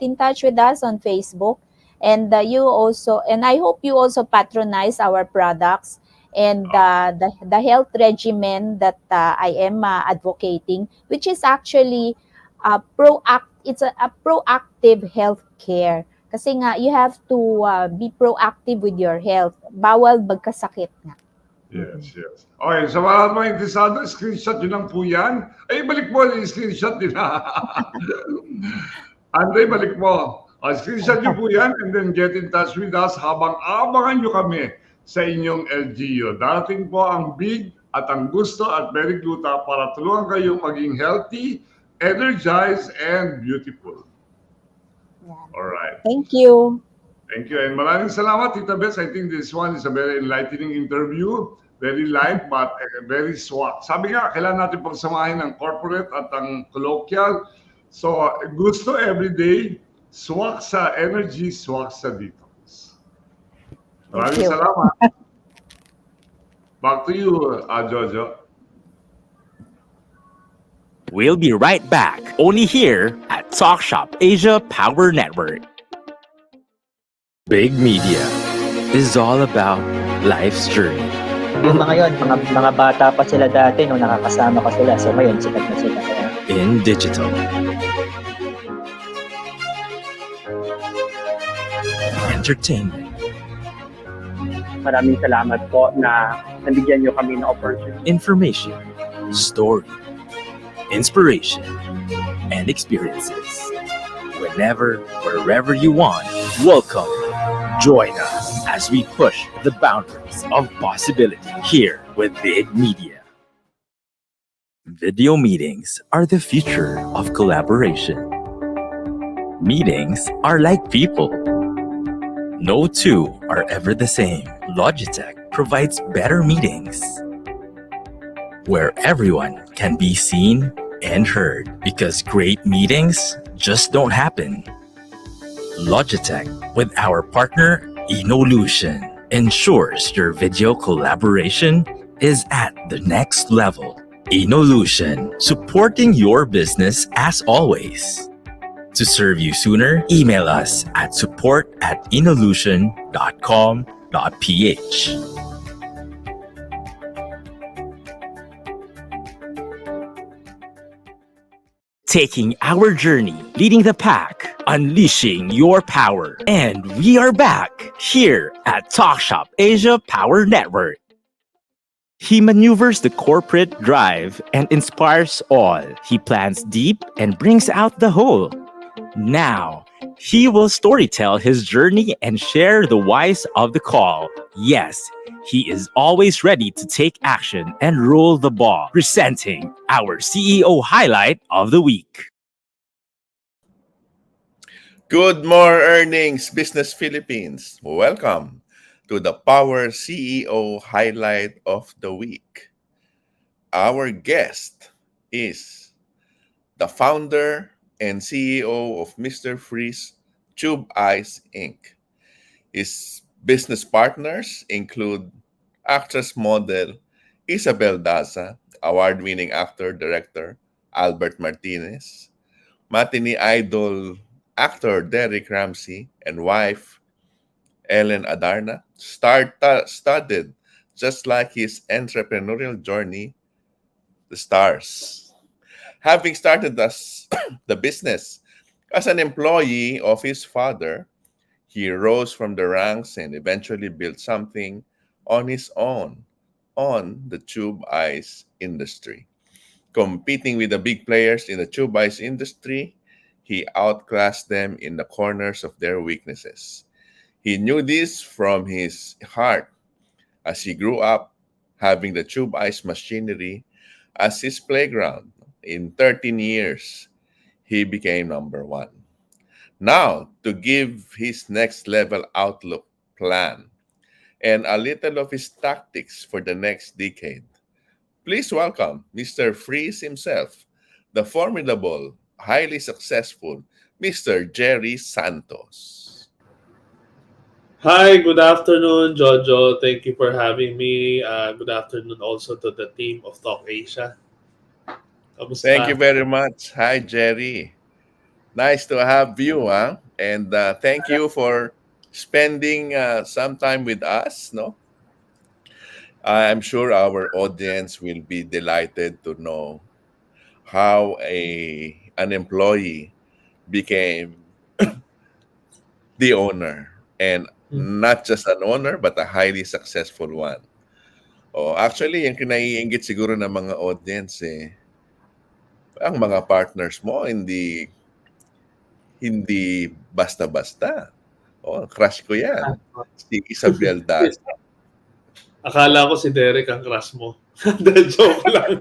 J: in touch with us on Facebook, and I hope you also patronize our products and the health regimen that I am advocating, which is actually it's a proactive health care. Kasi nga, you have to be proactive with your health. Bawal magkasakit nga.
D: Yes. Okay, so mga mga interesado, screenshot yun lang po yan. Ay, balik mo, screenshot din Andre, balik mo. Screenshot nyo po yan and then get in touch with us habang abangan nyo kami sa inyong LGU. Darating po ang Big at ang Gusto at Berry Gluta para tulungan kayong maging healthy, energized, and beautiful. All right.
J: Thank you.
D: Thank you. And maraming salamat, Tita Bess. I think this one is a very enlightening interview. Very light but very swak. Sabi nga, kailangan natin pagsamahin ang corporate at ang colloquial. So, Gusto everyday, swak sa energy, swak sa detox. Maraming salamat. Back to you, Jojo.
B: We'll be right back, only here at Talk.Shop.Asia Power Network. Big Media is all about life's journey.
K: Yung mga yun, mga bata pa sila dati nung nakakasama ko sila. So ngayon, sikat na sila.
B: In digital. Entertainment.
K: Maraming salamat po na nabigyan nyo kami ng opportunity.
B: Information. Story. Inspiration. And experiences. Whenever, wherever you want, welcome. Join us as we push the boundaries of possibility here with Big Media. Video meetings are the future of collaboration. Meetings are like people. No two are ever the same. Logitech provides better meetings where everyone can be seen and heard, because great meetings just don't happen. Logitech, with our partner Inolution, ensures your video collaboration is at the next level. Inolution, supporting your business as always. To serve you sooner, email us at support@inolution.com.ph. Taking our journey, leading the pack, unleashing your power. And we are back here at Talk.Shop.Asia Power Network. He maneuvers the corporate drive and inspires all. He plans deep and brings out the whole. Now, he will storytell his journey and share the whys of the call. Yes, he is always ready to take action and roll the ball. Presenting our CEO highlight of the week.
C: Good more earnings, Business Philippines. Welcome to the Power CEO highlight of the week. Our guest is the founder and CEO of Mr. Freeze Tube Ice Inc. His business partners include actress model Isabel Daza, award-winning actor director Albert Martinez, matinee idol actor Derek Ramsey, and wife Ellen Adarna, star-studded just like his entrepreneurial journey, the stars. Having started the business as an employee of his father, he rose from the ranks and eventually built something on his own on the tube ice industry. Competing with the big players in the tube ice industry, he outclassed them in the corners of their weaknesses. He knew this from his heart as he grew up, having the tube ice machinery as his playground. In 13 years, he became number one. Now, to give his next level outlook plan and a little of his tactics for the next decade, please welcome Mr. Freeze himself, the formidable, highly successful Mr. Jerry Santos.
L: Hi, good afternoon, Jojo. Thank you for having me. Good afternoon also to the team of Talk Asia. Kamusta?
C: Thank you very much. Hi, Jerry. Nice to have you, huh? And thank you for spending some time with us. No, I'm sure our audience will be delighted to know how an employee became the owner, and not just an owner but a highly successful one. Oh, actually, yung kinaiinggit siguro ng mga audience ang mga partners mo hindi basta-basta. Oh, crush ko 'yan. Si Isabel Daza.
L: Akala ko si Derek ang crush mo. Joke lang.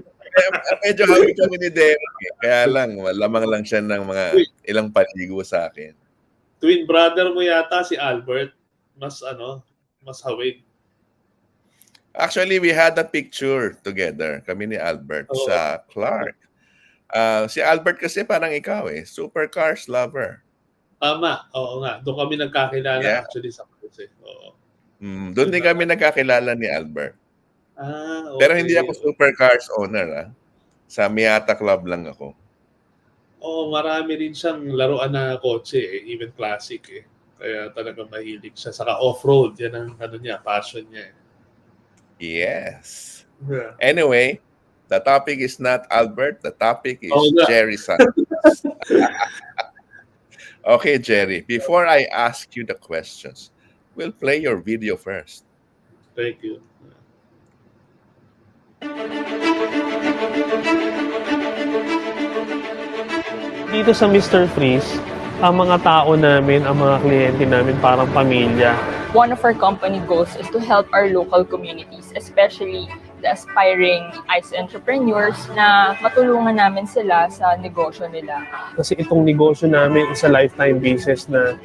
C: Medyo happy kami ni Derek. Kaya lang, lamang lang siya ng mga ilang paligo sa akin.
L: Twin brother mo yata si Albert. Mas hawig.
C: Actually, we had a picture together, kami ni Albert sa Clark. Si Albert kasi parang ikaw supercars lover.
L: Tama, oo nga. Doon kami nagkakilala actually sa cruise Oo.
C: Doon din kami nagkakilala ni Albert.
L: Okay.
C: Pero hindi ako supercars owner. Sa Miata Club lang ako.
L: Oo, marami rin siyang laruan na kotse even classic Kaya talagang mahilig siya. Saka off-road, yan ang passion niya
C: Yes.
L: Yeah.
C: Anyway, the topic is not Albert. The topic is Jerry Santos. Okay, Jerry. Before I ask you the questions, we'll play your video first.
L: Thank you.
M: Dito sa Mr. Freeze, ang mga tao namin, ang mga kliyente namin parang pamilya.
N: One of our company goals is to help our local communities, especially the aspiring ICE entrepreneurs na matulungan namin sila sa negosyo nila.
M: Kasi itong negosyo namin is a lifetime business na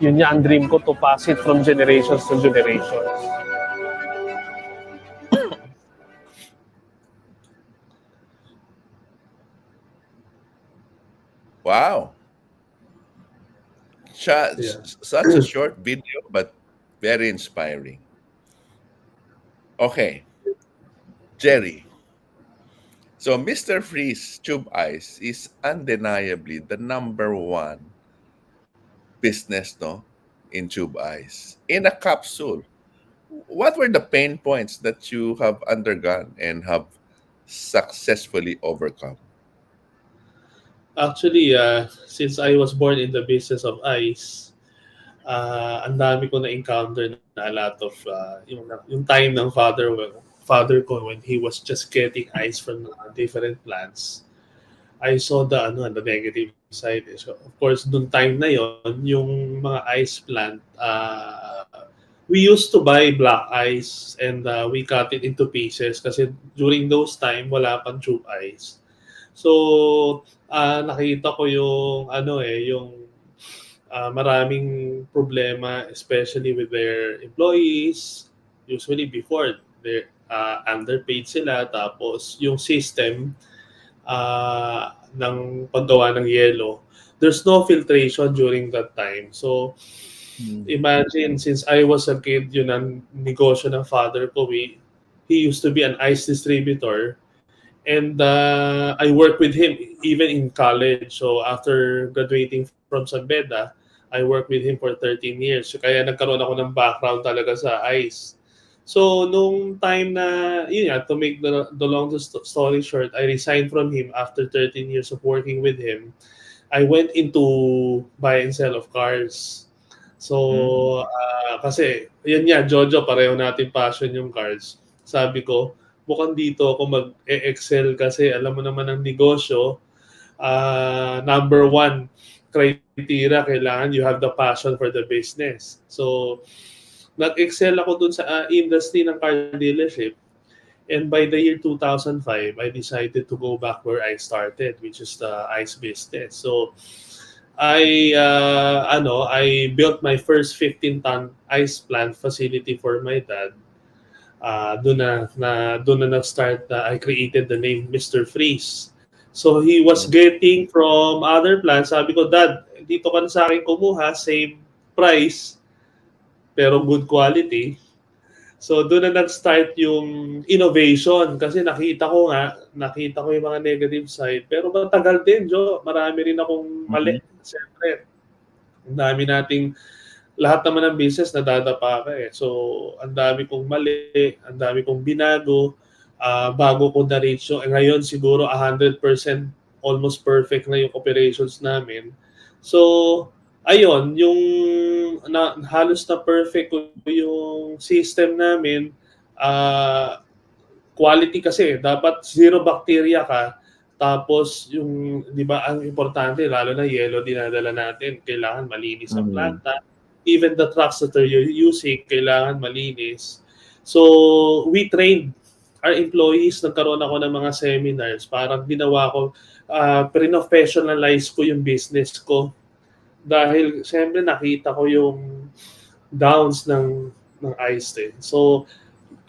M: yun nga ang dream ko to pass it from generations to generations.
C: Wow. Such a short video, but very inspiring. Okay. Jerry. So Mr. Freeze Tube Ice is undeniably the number one business, no, in tube ice. In a capsule, what were the pain points that you have undergone and have successfully overcome?
L: Actually, since I was born in the business of ice, ang dami ko na-encounter na a lot of yung time ng father ko when he was just getting ice from different plants. I saw the negative side. So of course, dun time na yon, yung mga ice plant, we used to buy black ice and we cut it into pieces kasi during those time wala pang tube ice. So nakita ko yung yung maraming problema, especially with their employees. Usually before, they're underpaid sila, tapos yung system ng paggawa ng yelo, there's no filtration during that time. So imagine, since I was a kid, yun ang negosyo ng father ko. He used to be an ice distributor, and I worked with him even in college. So after graduating from San Beda, I worked with him for 13 years. So kaya nagkaroon ako ng background talaga sa ice. So nung time na, to make the longest story short, I resigned from him after 13 years of working with him. I went into buy and sell of cars. So kasi, yun nga, Jojo, pareho natin passion yung cars. Sabi ko, mukhang dito ako mag-excel kasi alam mo naman ang negosyo, number one criteria, kailangan you have the passion for the business. So, nag-excel ako dun sa industry ng car dealership. And by the year 2005, I decided to go back where I started, which is the ice business. So, I built my first 15-ton ice plant facility for my dad. Doon na nag-start, I created the name Mr. Freeze. So he was getting from other plants. Sabi ko, Dad, dito ka na sa akin kumuha, same price, pero good quality. So doon na nag-start yung innovation kasi nakita ko yung mga negative side. Pero matagal din, Jo. Marami rin akong mali. Siyempre, ang dami nating, lahat naman ng business nadadapa ka eh. So, ang dami kong mali, ang dami kong binago, bago ko na-reach yung, ngayon siguro 100% almost perfect na yung operations namin. So, ayun, yung halos na perfect yung system namin, quality kasi, dapat zero bacteria ka, tapos yung, di ba, ang importante, lalo na yellow dinadala natin, kailangan malinis ang planta. Even the trucks that you're using, kailangan malinis. So, we trained our employees, nagkaroon ako ng mga seminars, parang ginawa ko, professionalize ko yung business ko. Dahil, siyempre, nakita ko yung downs ng ice. So,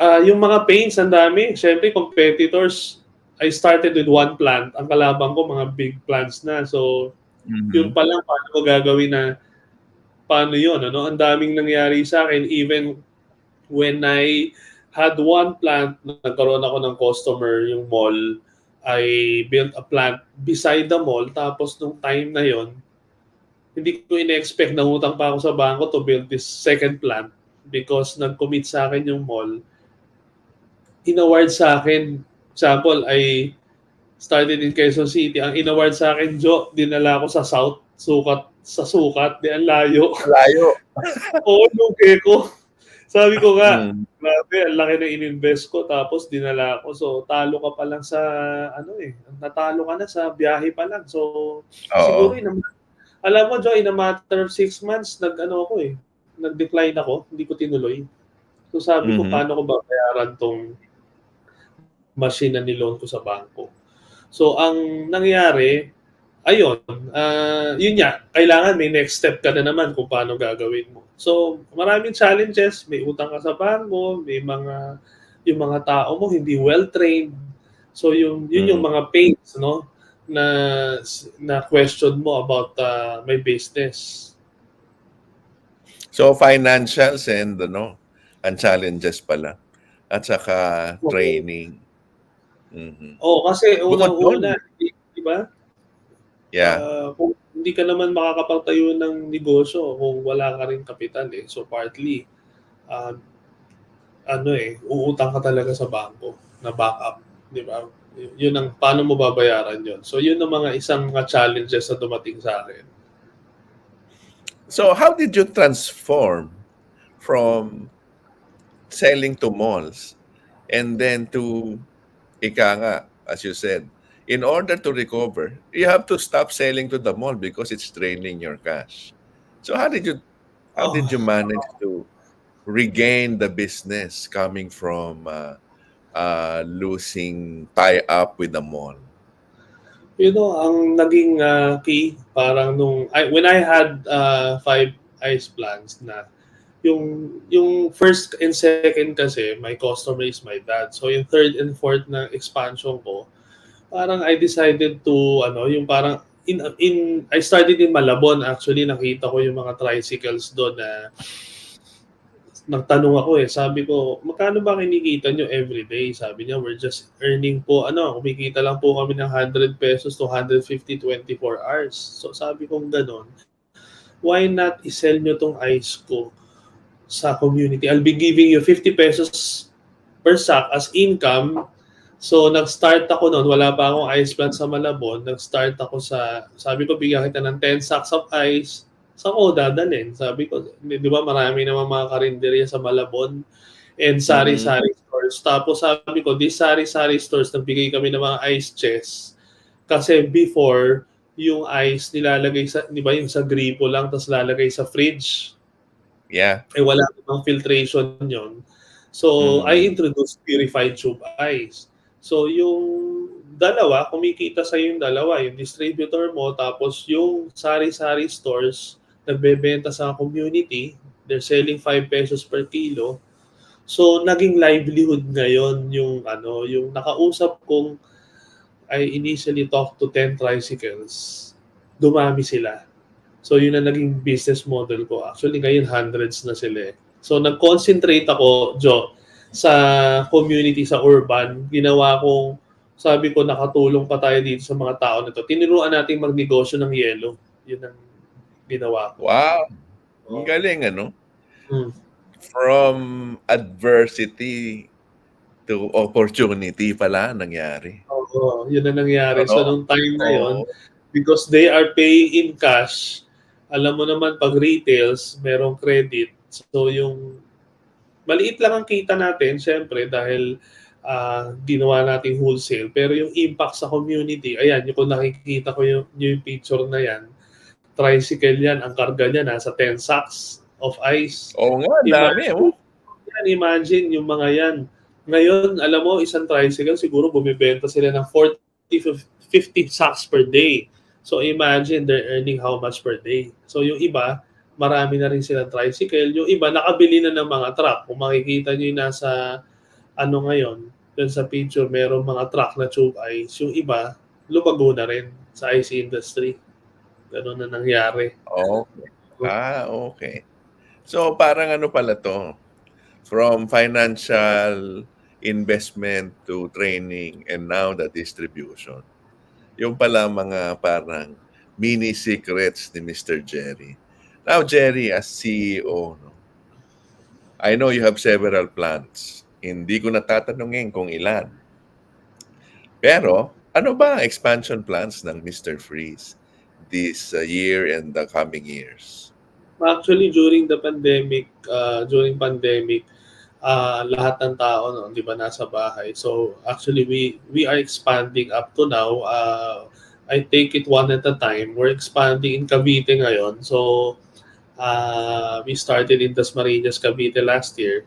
L: yung mga pains, ang dami. Siyempre, competitors, I started with one plant. Ang kalaban ko, mga big plants na. So, yun pa lang, paano ko gagawin na, paano yun? Ang daming nangyari sa akin. Even when I had one plant, nagkaroon ako ng customer, yung mall, I built a plant beside the mall. Tapos nung time na yon, hindi ko in-expect na utang pa ako sa bangko to build this second plant because nag-commit sa akin yung mall. In-award sa akin, example, I started in Quezon City. Ang in-award sa akin, Jo, dinala ko sa South, sukat, di ang layo.
C: Layo.
L: Oo, lugi ko. Sabi ko nga, grabe, ang laki na in-invest ko, tapos dinala ko. So, talo ka pa lang sa, natalo ka na sa biyahe pa lang. So, siguro, alam mo, Jo, in a matter of 6 months, nag-decline ako, hindi ko tinuloy. So, sabi ko, paano ko babayaran tong machine na niloan ko sa bangko. So, ang nangyari, ayun, yun nga, kailangan may next step ka na naman kung paano gagawin mo. So, maraming challenges. May utang ka sa bangko, may yung mga tao mo hindi well-trained. So, yun yung mga pains, no? Na question mo about my business.
C: So, financials and challenges pala. At saka training.
L: Kasi
C: Bukod
L: unang-una,
C: doon,
L: di ba?
C: yeah.
L: Kung hindi ka naman makakapagtayo ng negosyo kung wala ka rin kapital eh. So partly, uh, uutang ka talaga sa bangko na backup, di ba? Yun ang paano mo babayaran yun. So yun ang isang mga challenges na dumating sa akin.
C: So, how did you transform from selling to malls and then to, ika nga, as you said, in order to recover, you have to stop selling to the mall because it's draining your cash. So, how did you manage to regain the business coming from losing tie-up with the mall?
L: Ang naging key, parang when I had 5 ice plants na, yung first and second kasi, my customer is my dad. So yung third and fourth na expansion ko, parang I decided to, yung parang, I started in Malabon actually, nakita ko yung mga tricycles doon na nagtanong ako sabi ko, magkano ba kinikita nyo everyday? Sabi niya, we're just earning po, kumikita lang po kami ng 100 pesos to 150, 24 hours. So sabi ko gano'n, why not isell nyo tong ice ko sa community? I'll be giving you 50 pesos per sack as income. So nag-start ako noon, wala pa akong ice plant sa Malabon. Nag-start ako sabi ko, bigyan kita ng 10 sacks of ice. Saan ko dadalhin? Sabi ko, di ba marami naman mga karinderya sa Malabon and sari-sari stores. Tapos sabi ko, these sari-sari stores, nagbigay kami ng mga ice chest. Kasi before, yung ice nilalagay sa, di ba yung sa gripo lang, tapos lalagay sa fridge.
C: Yeah.
L: Wala namang filtration yon. So, I introduced purified tube ice. So, yung dalawa, kumikita sa yung dalawa, yung distributor mo, tapos yung sari-sari stores, nagbebenta sa community, they're selling 5 pesos per kilo. So, naging livelihood ngayon yung nakausap kong I initially talked to 10 tricycles. Dumami sila. So, yun ang naging business model ko. Actually, ngayon hundreds na sila. So, nag-concentrate ako, Joe, sa community, sa urban. Ginawa kong, sabi ko, nakatulong pa tayo dito sa mga tao na to. Tiniruan natin magnegosyo ng yelo. Yun ang ginawa ko.
C: Wow! Ang galing, From adversity to opportunity pala nangyari.
L: Oo, yun ang nangyari. So, nung time na yun, because they are paying in cash, alam mo naman, pag retails, merong credit. So, yung maliit lang ang kita natin, syempre, dahil ginawa natin wholesale. Pero yung impact sa community, ayan, yung kung nakikita ko yung picture na yan, tricycle yan, ang karga niya nasa 10 sacks of ice.
C: Oo nga, dami.
L: Imagine yung mga yan. Ngayon, alam mo, isang tricycle, siguro bumibenta sila ng 40 to 50 sacks per day. So imagine they're earning how much per day. So yung iba, marami na rin silang tricycle. Yung iba, nakabili na ng mga truck. Kung makikita nyo yung nasa, ngayon, dun sa picture, merong mga truck na tube ice. Yung iba, lumago na rin sa ice industry. Ganun na nangyari.
C: Okay. Okay. So parang pala to? From financial investment to training and now the distribution. Yung pala mga parang mini secrets ni Mr. Jerry. Now, Jerry, as CEO, I know you have several plans. Hindi ko natatanungin kung ilan. Pero, ano ba ang expansion plans ng Mr. Freeze this year and the coming years?
L: Actually, during pandemic, lahat ng tao, di ba, nasa bahay. So, actually, we are expanding up to now. I take it one at a time. We're expanding in Cavite ngayon. So, we started in Dasmariñas, Cavite last year.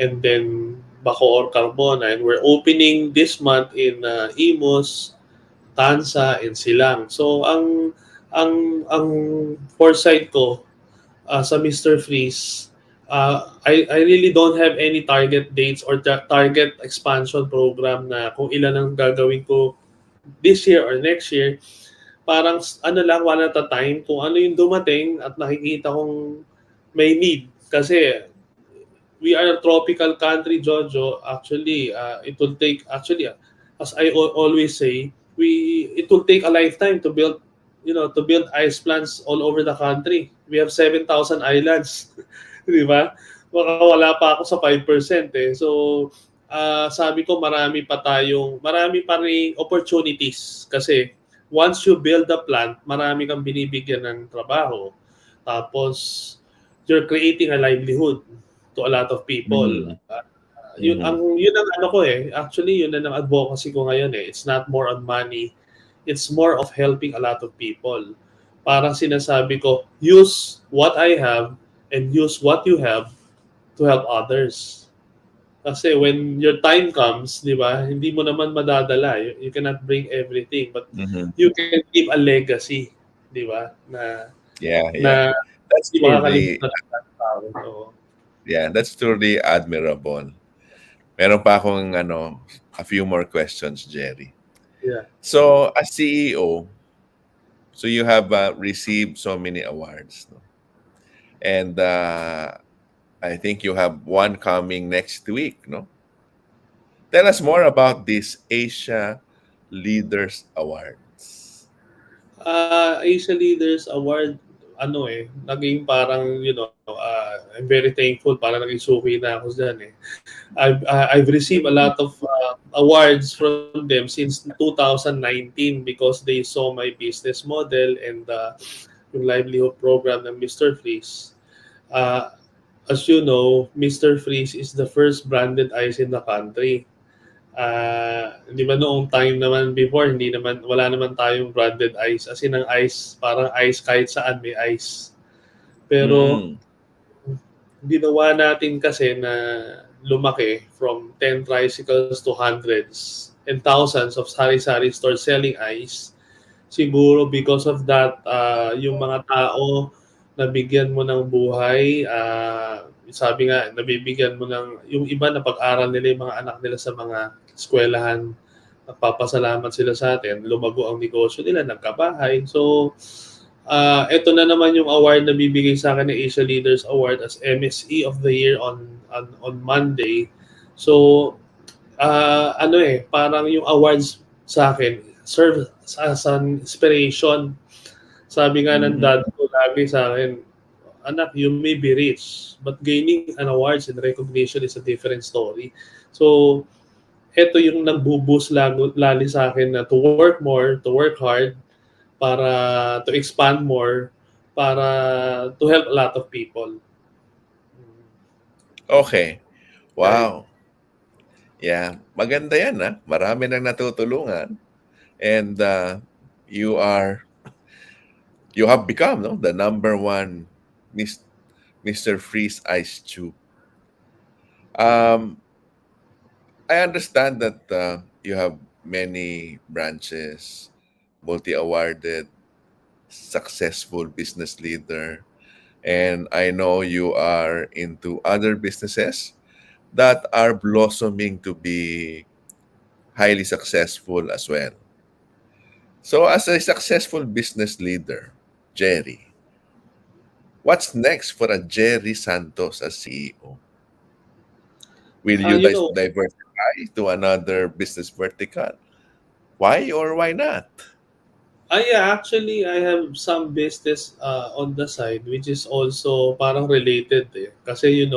L: And then, Bacoor, Carbona, and we're opening this month in Imus, Tansa, and Silang. So ang foresight ko sa Mr. Freeze, I really don't have any target dates or target expansion program na kung ilan ang gagawin ko this year or next year. Parang ano lang, one at a time, kung ano yung dumating at nakikita kong may need. Kasi we are a tropical country, Jojo. Actually, it will take, actually, as I always say, it will take a lifetime to build, to build ice plants all over the country. We have 7,000 islands. Di ba? Baka wala pa ako sa 5% eh. So, sabi ko marami pa rin opportunities kasi once you build the plant, marami kang binibigyan ng trabaho. Tapos, you're creating a livelihood to a lot of people.
C: Mhm.
L: Yun
C: Mhm.
L: ang ano ko eh. Actually, yun ang advocacy ko ngayon eh. It's not more on money. It's more of helping a lot of people. Parang sinasabi ko, use what I have and use what you have to help others. Kasi when your time comes, di ba, hindi mo naman madadala. You cannot bring everything, but
C: Mhm.
L: you can leave a legacy, di ba, na
C: Yeah, yeah.
L: na
C: That's
L: hindi
C: truly,
L: makakalimutan ng tao. Oo.
C: yeah, that's truly admirable. Meron pa akong a few more questions, Jerry.
L: Yeah.
C: So, as CEO, so you have received so many awards, no? And I think you have one coming next week, no? Tell us more about this Asia Leaders Awards.
L: Asia Leaders Award, naging parang, I'm very thankful, parang naging suki na ako dyan eh. I've received a lot of awards from them since 2019 because they saw my business model and yung livelihood program ng Mr. Freeze. As you know, Mr. Freeze is the first branded ice in the country. Di ba noong time naman before, wala naman tayong branded ice. As in ang ice, parang ice kahit saan may ice. Pero
C: Mm.
L: ginawa natin kasi na lumaki from 10 tricycles to hundreds and thousands of sari-sari stores selling ice. Siguro because of that, yung mga tao nabigyan mo ng buhay, sabi nga, nabibigyan mo ng, yung iba na pag-aral nila yung mga anak nila sa mga eskwelahan, nagpapasalamat sila sa atin, lumago ang negosyo nila, nagkabahay. So, ito na naman yung award na bibigay sa akin ng Asia Leaders Award as MSE of the Year on Monday. So, parang yung awards sa akin serve as an inspiration. Sabi nga ng dad ko lagi sa akin, anak, you may be rich, but gaining an awards and recognition is a different story. So, ito yung nagbo-boost lali sa akin na to work more, to work hard, para to expand more, para to help a lot of people.
C: Okay. Wow. Yeah, maganda yan, ha? Marami nang natutulungan. And you have become, no, the number one Mr. Freeze Ice Tube. I understand that you have many branches, multi-awarded, successful business leader, and I know you are into other businesses that are blossoming to be highly successful as well. So as a successful business leader, Jerry, what's next for a Jerry Santos as CEO? Will you diversify to another business vertical? Why or why not?
L: Yeah, actually, I have some business on the side which is also parang related eh. Kasi,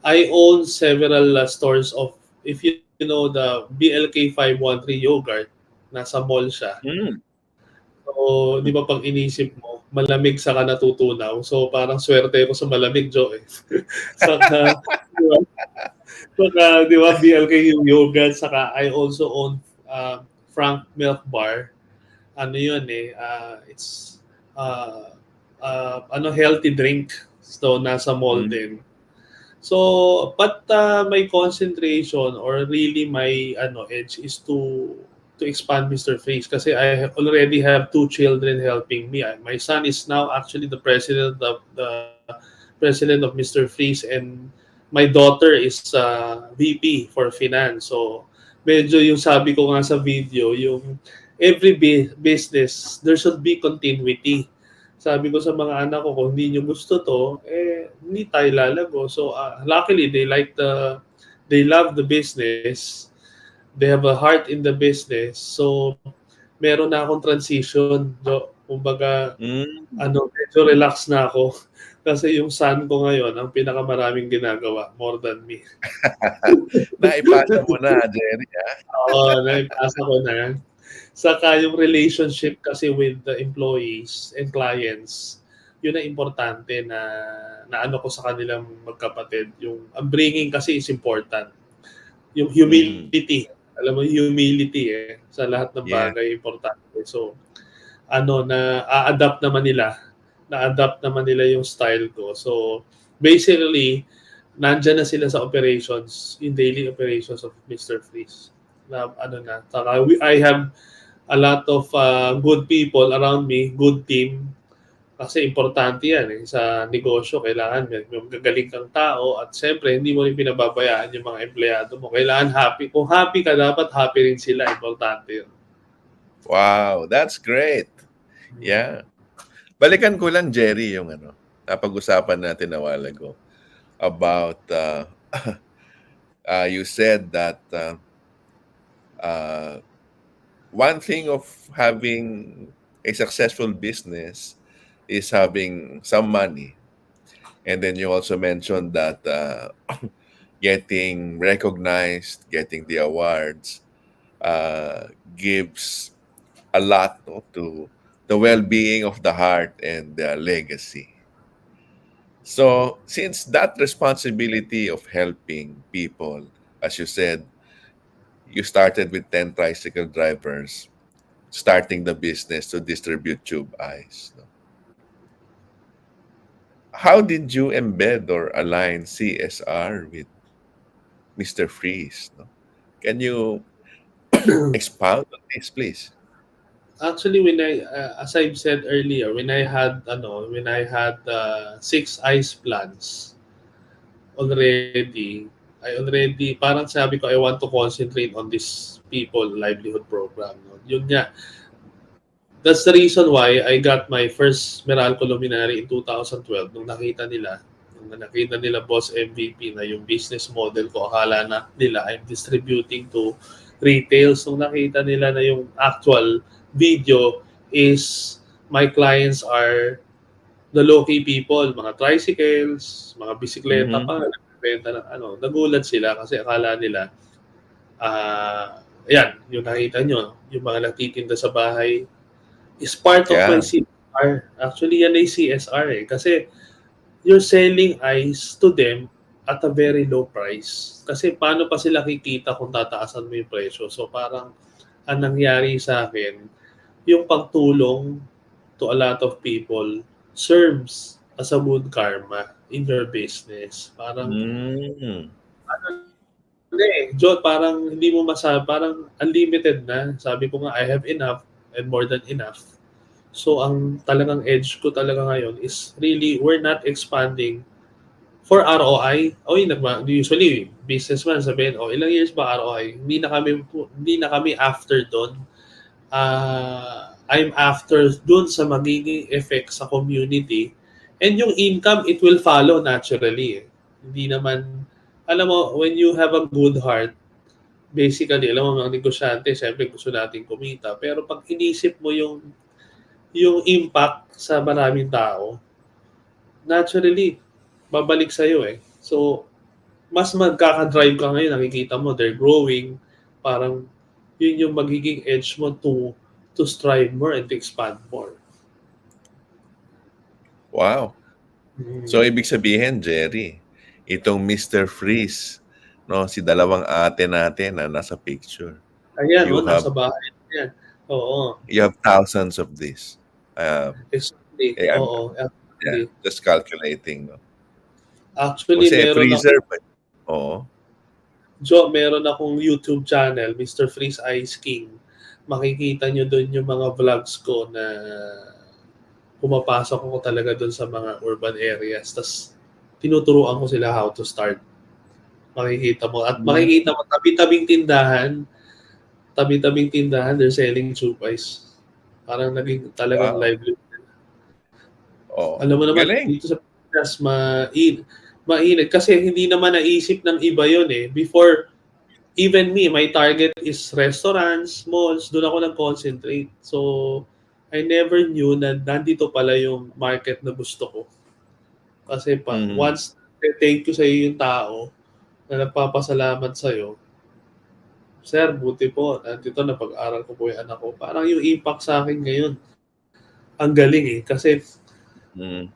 L: I own several stores of, if you know the BLK 513 yogurt, nasa mall siya. So, di ba pag inisip mo, malamig saka natutunaw. So, parang swerte ko sa malamig, Joe eh. Saka, di ba? Saka, di ba, BLK yung yogurt, saka I also own Frank Milk Bar. Ano yun eh, it's healthy drink. So, nasa mall din. But my concentration or really my edge is to expand Mr. Freeze kasi already have two children helping me. My son is now actually the president of Mr. Freeze, and my daughter is VP for finance. So medyo yung sabi ko nga sa video, yung every business there should be continuity. Sabi ko sa mga anak ko, kung hindi nyo gusto to, hindi tayo lalago. So, luckily, they love the business. They have a heart in the business. So, meron na akong transition. Kumbaga, medyo relax na ako. Kasi yung son ko ngayon, ang pinakamaraming ginagawa, more than me.
C: Naipasa mo na, Jerry, ha?
L: Oo, naipasa ko na. Saka yung relationship kasi with the employees and clients, yun ang importante na ano ko sa kanilang magkapatid. Yung upbringing kasi is important. Yung humility. Alam mo, humility sa lahat ng bagay importante. So, na-adapt naman nila yung style ko. So, basically, nandyan na sila sa operations, in daily operations of Mr. Freeze. I have a lot of good people around me, good team. Kasi importante yan sa negosyo. Kailangan may gagaling kang tao at siyempre hindi mo rin pinababayaan yung mga empleyado mo. Kailangan happy. Kung happy ka, dapat happy rin sila. Importante yun.
C: Wow, that's great. Yeah. Balikan ko lang, Jerry, yung napag-usapan natin a while ago about you said that one thing of having a successful business is having some money. And then you also mentioned that getting recognized, getting the awards gives a lot to the well-being of the heart and the legacy. So, since that responsibility of helping people, as you said, you started with 10 tricycle drivers, starting the business to distribute tube ice. How did you embed or align CSR with Mr. Freeze? Can you expound on this, please?
L: Actually, as I've said earlier, when I had 6 ice plants already, parang sabi ko, I want to concentrate on this people livelihood program. Yun nga. That's the reason why I got my first Meralco Luminary in 2012 nung nakita nila Boss MVP na yung business model ko, akala nila I'm distributing to retail. So nakita nila na yung actual video is my clients are the low-key people, mga tricycles, mga bisikleta pa, nagbebenta ng nagulat sila kasi akala nila yung nakita nyo, yung mga nagtitinda sa bahay is part of my CSR. Actually, yan ay CSR kasi you're selling ice to them at a very low price. Kasi paano pa sila kikita kung tataasan mo yung presyo? So parang ang nangyari sa akin, yung pagtulong to a lot of people serves as a good karma in your business. Parang John, parang hindi mo masabi, parang unlimited na. Sabi ko nga, I have enough and more than enough. So ang talagang edge ko talaga ngayon is really, we're not expanding for ROI. Usually, businessman sabihin, ilang years ba ROI? Hindi na kami after doon. I'm after doon sa magiging effect sa community. And yung income, it will follow naturally. Hindi naman, alam mo, when you have a good heart, basically, alam mo, mga negosyante, siyempre gusto natin kumita. Pero pag inisip mo yung impact sa maraming tao, naturally, babalik sa'yo eh. So, mas magkakadrive ka ngayon, nakikita mo, they're growing, parang yun yung magiging edge mo to strive more and to expand more.
C: Wow. So, ibig sabihin, Jerry, itong Mr. Freeze, si dalawang ate natin na nasa picture.
L: Ayan, nasa bahay. Ayan. Oo.
C: You have thousands of this.
L: Exactly. Oo.
C: Yeah, just calculating.
L: Actually,
C: Kasi
L: meron ako,
C: freezer. Oo.
L: meron akong YouTube channel, Mr. Freeze Ice King. Makikita nyo doon yung mga vlogs ko na pumapasok ako talaga doon sa mga urban areas. Tapos, tinuturuan ko sila how to start. Makikita mo. At makikita mo, tabi-tabing tindahan, they're selling chupais. Parang naging talagang
C: Wow.
L: lively.
C: Oh,
L: Alam mo naman,
C: galing.
L: dito sa Pilipinas, mainit. Kasi hindi naman naisip ng iba yun eh. Before, even me, my target is restaurants, malls, doon ako nag-concentrate. So, I never knew na nandito pala yung market na gusto ko. Kasi once thank you sa iyo yung tao na nagpapasalamat sa iyo, sir, buti po, nandito na pag-aral ko po yung anak ko. Parang yung impact sa akin ngayon, ang galing eh. Kasi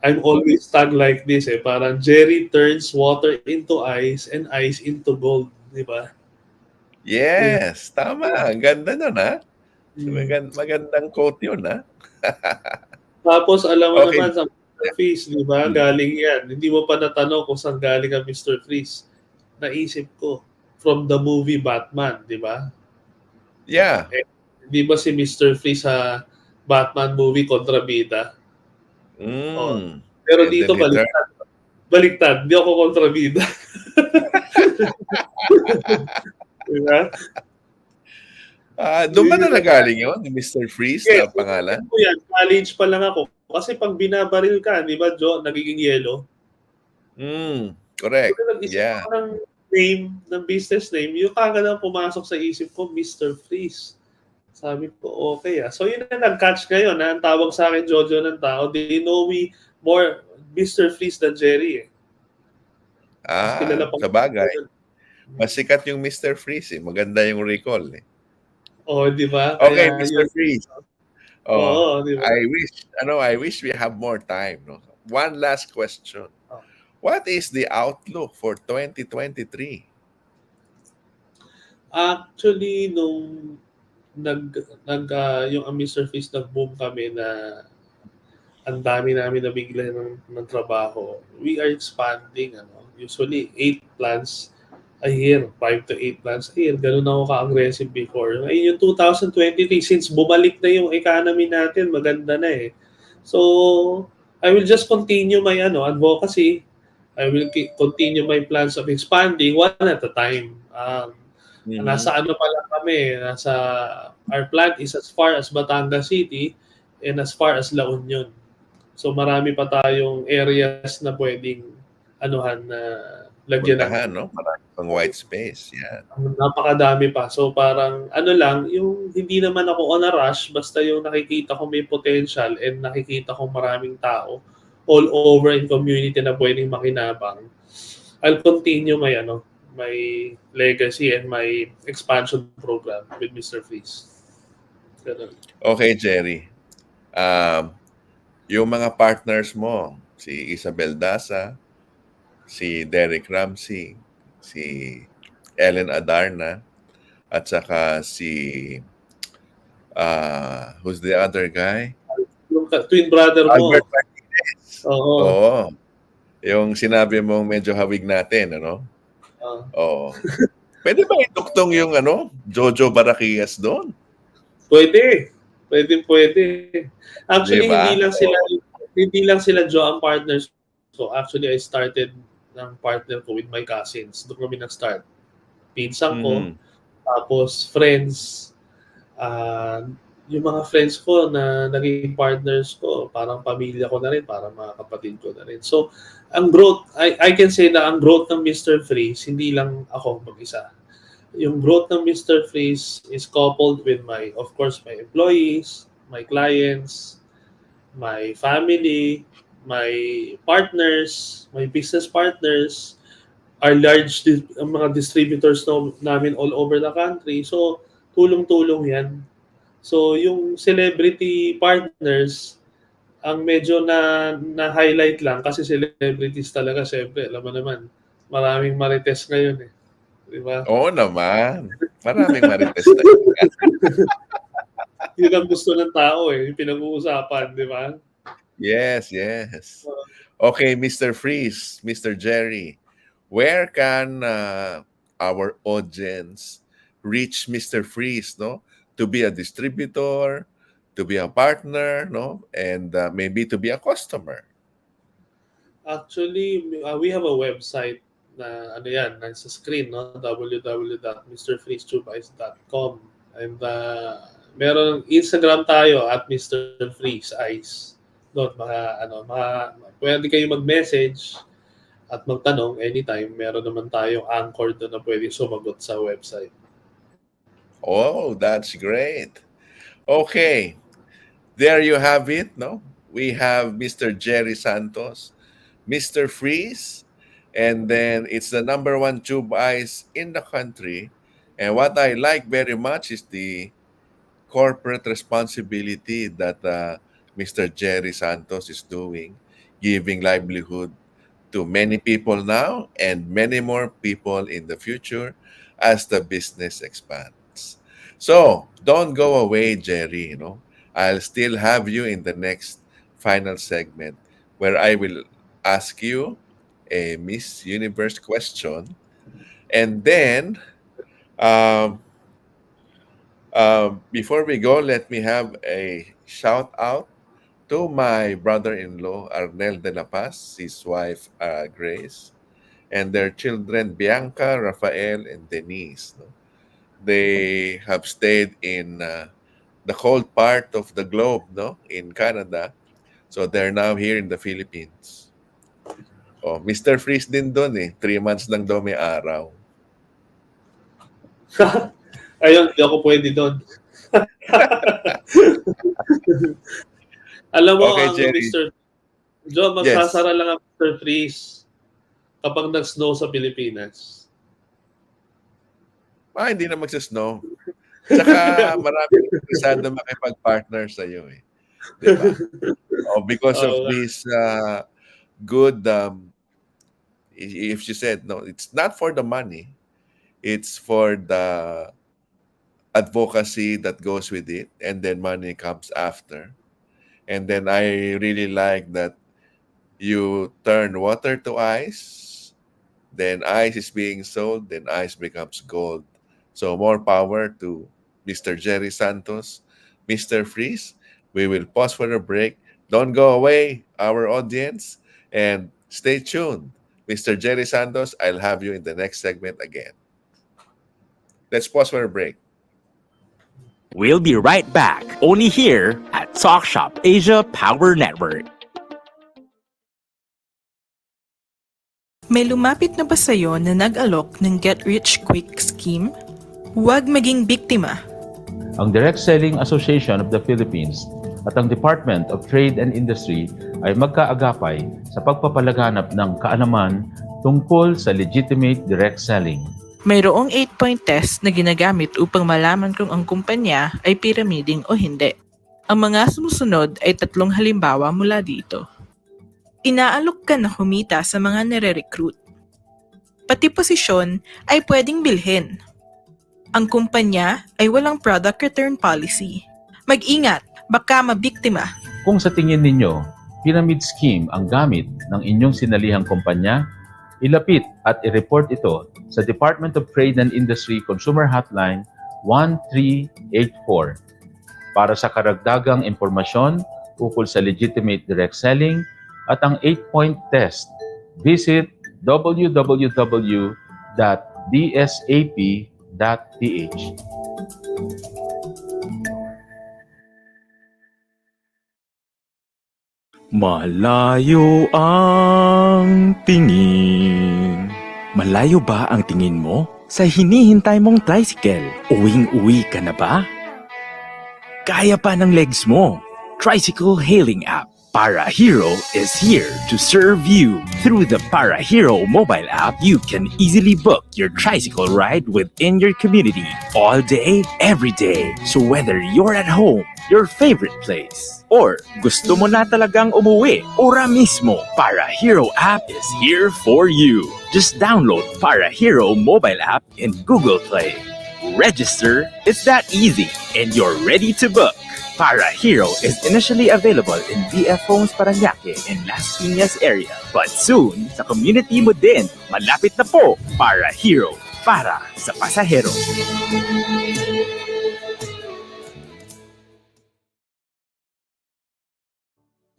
L: I'm always tagged like this eh. Parang Jerry turns water into ice and ice into gold. Di ba?
C: Yes, tama. Ang ganda nun, ha? Magandang quote yun, ha?
L: Tapos alam mo
C: Okay.
L: naman sa Mr. Freeze, di ba? Galing yan. Hindi mo pa natanong kung saan galing ang Mr. Freeze. Naisip ko, from the movie Batman, di ba?
C: Yeah.
L: Eh, di ba si Mr. Freeze sa Batman movie kontrabida? Pero
C: And
L: dito
C: then he turned-
L: baliktad. Di ako kontrabida. Diba?
C: Doon ba na nagaling yun? Mr. Freeze na pangalan?
L: Yan, college pa lang ako. Kasi pag binabaril ka, di ba, Joe, nagiging yellow?
C: Correct.
L: So, nag-isip
C: Yeah.
L: ko ng name, ng business name, yung kagad ang pumasok sa isip ko, Mr. Freeze. Sabi ko, okay ah. So yun na nag-catch ngayon. Ang tawag sa akin, Jojo ng tao, they know me more Mr. Freeze than Jerry eh.
C: Sa bagay. Mas sikat yung Mr. Freeze eh. Maganda yung recall eh.
L: Oh, di ba?
C: Okay,
L: Kaya
C: Mr.
L: yun-
C: Freeze.
L: Oo, di ba?
C: I wish we have more time. No? One last question. What is the outlook for 2023?
L: Actually, nung yung Mr. Freeze nag-boom kami na ang dami namin nabigla ng trabaho, we are expanding. Usually, 8 plants a year, 5 to 8 plants a year. Ganun ako ka-aggressive before. Ngayon yung 2023, since bumalik na yung economy natin, maganda na eh. So, I will just continue my advocacy. I will continue my plans of expanding one at a time. Nasa pa lang kami, our plant is as far as Batangas City and as far as La Union. So marami pa tayong areas na pwedeng na lagyan
C: Puntahan, no? Marami pang white space. Yeah.
L: Napakadami pa. So parang lang, yung hindi naman ako on a rush, basta yung nakikita ko may potential and nakikita ko maraming tao all over in community na pwedeng makinabang. I'll continue my legacy and my expansion program with Mr. Freeze. Ganun.
C: Okay, Jerry. Yung mga partners mo, si Isabel Daza, si Derek Ramsey, si Ellen Adarna, at saka si who's the other guy?
L: Yung twin brother mo.
C: Albert Martinez.
L: Oo.
C: Yung sinabi mong medyo hawig natin, ano? Oo. Pwede ba ituktong yung Jojo Barakias doon?
L: Pwede. Actually,
C: Diba?
L: hindi lang sila Joe ang partners ko. Actually, I started ng partner ko with my cousins. Doon kami nag-start. Pinsang ko, tapos friends. Yung mga friends ko na naging partners ko, parang pamilya ko na rin, parang mga kapatid ko na rin. So, ang growth, I can say na ang growth ng Mr. Freeze, hindi lang ako mag-isa. Yung growth ng Mr. Freeze is coupled with of course, my employees, my clients, my family, my partners, my business partners, our mga distributors namin all over the country. So, tulong-tulong yan. So, yung celebrity partners, ang medyo na-highlight lang kasi celebrities talaga, syempre, alam mo naman, maraming marites ngayon eh. Diba?
C: Oo naman. Maraming marites na.
L: Yun ang gusto ng tao eh, yung pinag-uusapan, di ba?
C: Yes. Okay, Mr. Freeze, Mr. Jerry, where can our audience reach Mr. Freeze, no? To be a distributor, to be a partner, no? And maybe to be a customer.
L: Actually, we have a website na ano yan, nasa screen, no? www.mrfreezechubeice.com. And meron Instagram tayo at Mr. Freeze Ice. Doon, pwede kayo mag-message at magtanong anytime. Meron naman tayong anchor doon na pwede sumagot sa website.
C: Oh, that's great. Okay, there you have it, no? We have Mr. Jerry Santos, Mr. Freeze, and then it's the number one tube ice in the country. And what I like very much is the corporate responsibility that Mr. Jerry Santos is doing, giving livelihood to many people now and many more people in the future as the business expands. So don't go away, Jerry. I'll still have you in the next final segment where I will ask you a Miss Universe question. And then before we go, let me have a shout out to my brother-in-law, Arnel de la Paz, his wife, Grace, and their children, Bianca, Rafael, and Denise. No? They have stayed in the cold part of the globe, no, in Canada. So they're now here in the Philippines. Oh, Mr. Freeze din doon eh. 3 months lang daw may araw.
L: Ayun, di ako pwede doon. Alam mo,
C: Okay,
L: ang
C: Jerry.
L: Mr. Joe, magsasara lang ang Mr. Freeze kapag nag-snow sa Pilipinas.
C: Hindi na magsasnow. Tsaka maraming interesado makipag-partner sa iyo eh. Diba? Because of this good, if she said, no, it's not for the money. It's for the advocacy that goes with it. And then money comes after. And then I really like that you turn water to ice. Then ice is being sold. Then ice becomes gold. So more power to Mr. Jerry Santos, Mr. Freeze. We will pause for a break. Don't go away, our audience, and stay tuned. Mr. Jerry Santos, I'll have you in the next segment again. Let's pause for a break.
B: We'll be right back, only here at Talk.Shop.Asia Power Network.
O: May lumapit na ba sa'yo na nag-alok ng get-rich-quick scheme? Huwag maging biktima.
P: Ang Direct Selling Association of the Philippines at ang Department of Trade and Industry ay magkaagapay sa pagpapalaganap ng kaalaman tungkol sa legitimate direct selling.
O: Mayroong 8-point test na ginagamit upang malaman kung ang kumpanya ay piramiding o hindi. Ang mga sumusunod ay 3 halimbawa mula dito. Inaalok ka na kumita sa mga nire-recruit. Pati posisyon ay pwedeng bilhin. Ang kumpanya ay walang product return policy. Mag-ingat, baka mabiktima.
P: Kung sa tingin ninyo, pyramid scheme ang gamit ng inyong sinalihang kumpanya, ilapit at i-report ito sa Department of Trade and Industry Consumer Hotline 1384. Para sa karagdagang impormasyon ukol sa legitimate direct selling at ang 8-point test, visit www.dsap.ph.
B: Malayo ang tingin. Malayo ba ang tingin mo sa hinihintay mong tricycle? Uwing-uwi ka na ba? Kaya pa ng legs mo. Tricycle hailing app Para Hero is here to serve you. Through the Para Hero mobile app, you can easily book your tricycle ride within your community all day, every day. So whether you're at home, your favorite place, or gusto mo na talagang umuwi, ora mismo, Para Hero app is here for you. Just download Para Hero mobile app in Google Play. Register, it's that easy, and you're ready to book. Para Hero is initially available in BF Homes Parañaque and Las Piñas area. But soon, sa community mo din, malapit na po, Para Hero, para sa pasahero.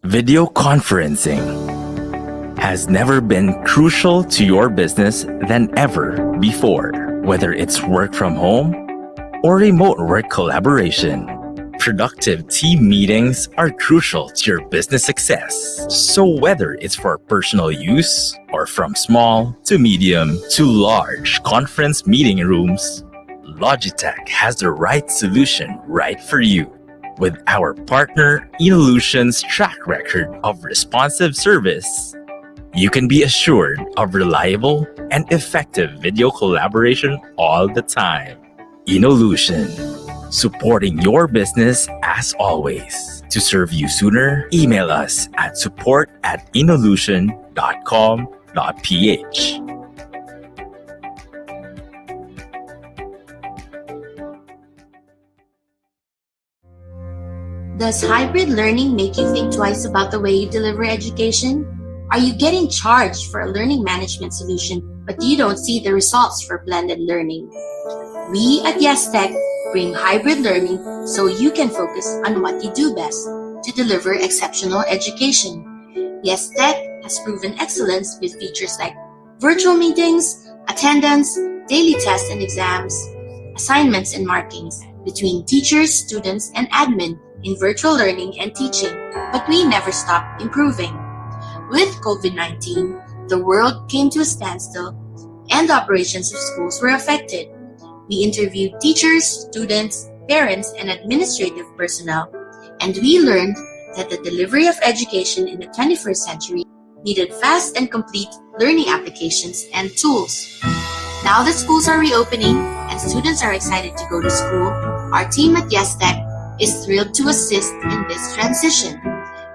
B: Video conferencing has never been crucial to your business than ever before, whether it's work from home or remote work collaboration. Productive team meetings are crucial to your business success. So whether it's for personal use or from small to medium to large conference meeting rooms, Logitech has the right solution right for you. With our partner Evolution's track record of responsive service, you can be assured of reliable and effective video collaboration all the time. Inolution, supporting your business as always. To serve you sooner, email us at support@inolution.com.ph.
Q: Does hybrid learning make you think twice about the way you deliver education? Are you getting charged for a learning management solution, but you don't see the results for blended learning? We at YesTech bring hybrid learning so you can focus on what you do best, to deliver exceptional education. YesTech has proven excellence with features like virtual meetings, attendance, daily tests and exams, assignments and markings between teachers, students, and admin in virtual learning and teaching, but we never stop improving. With COVID-19, the world came to a standstill and the operations of schools were affected. We interviewed teachers, students, parents, and administrative personnel, and we learned that the delivery of education in the 21st century needed fast and complete learning applications and tools. Now that schools are reopening and students are excited to go to school, our team at YesTech is thrilled to assist in this transition.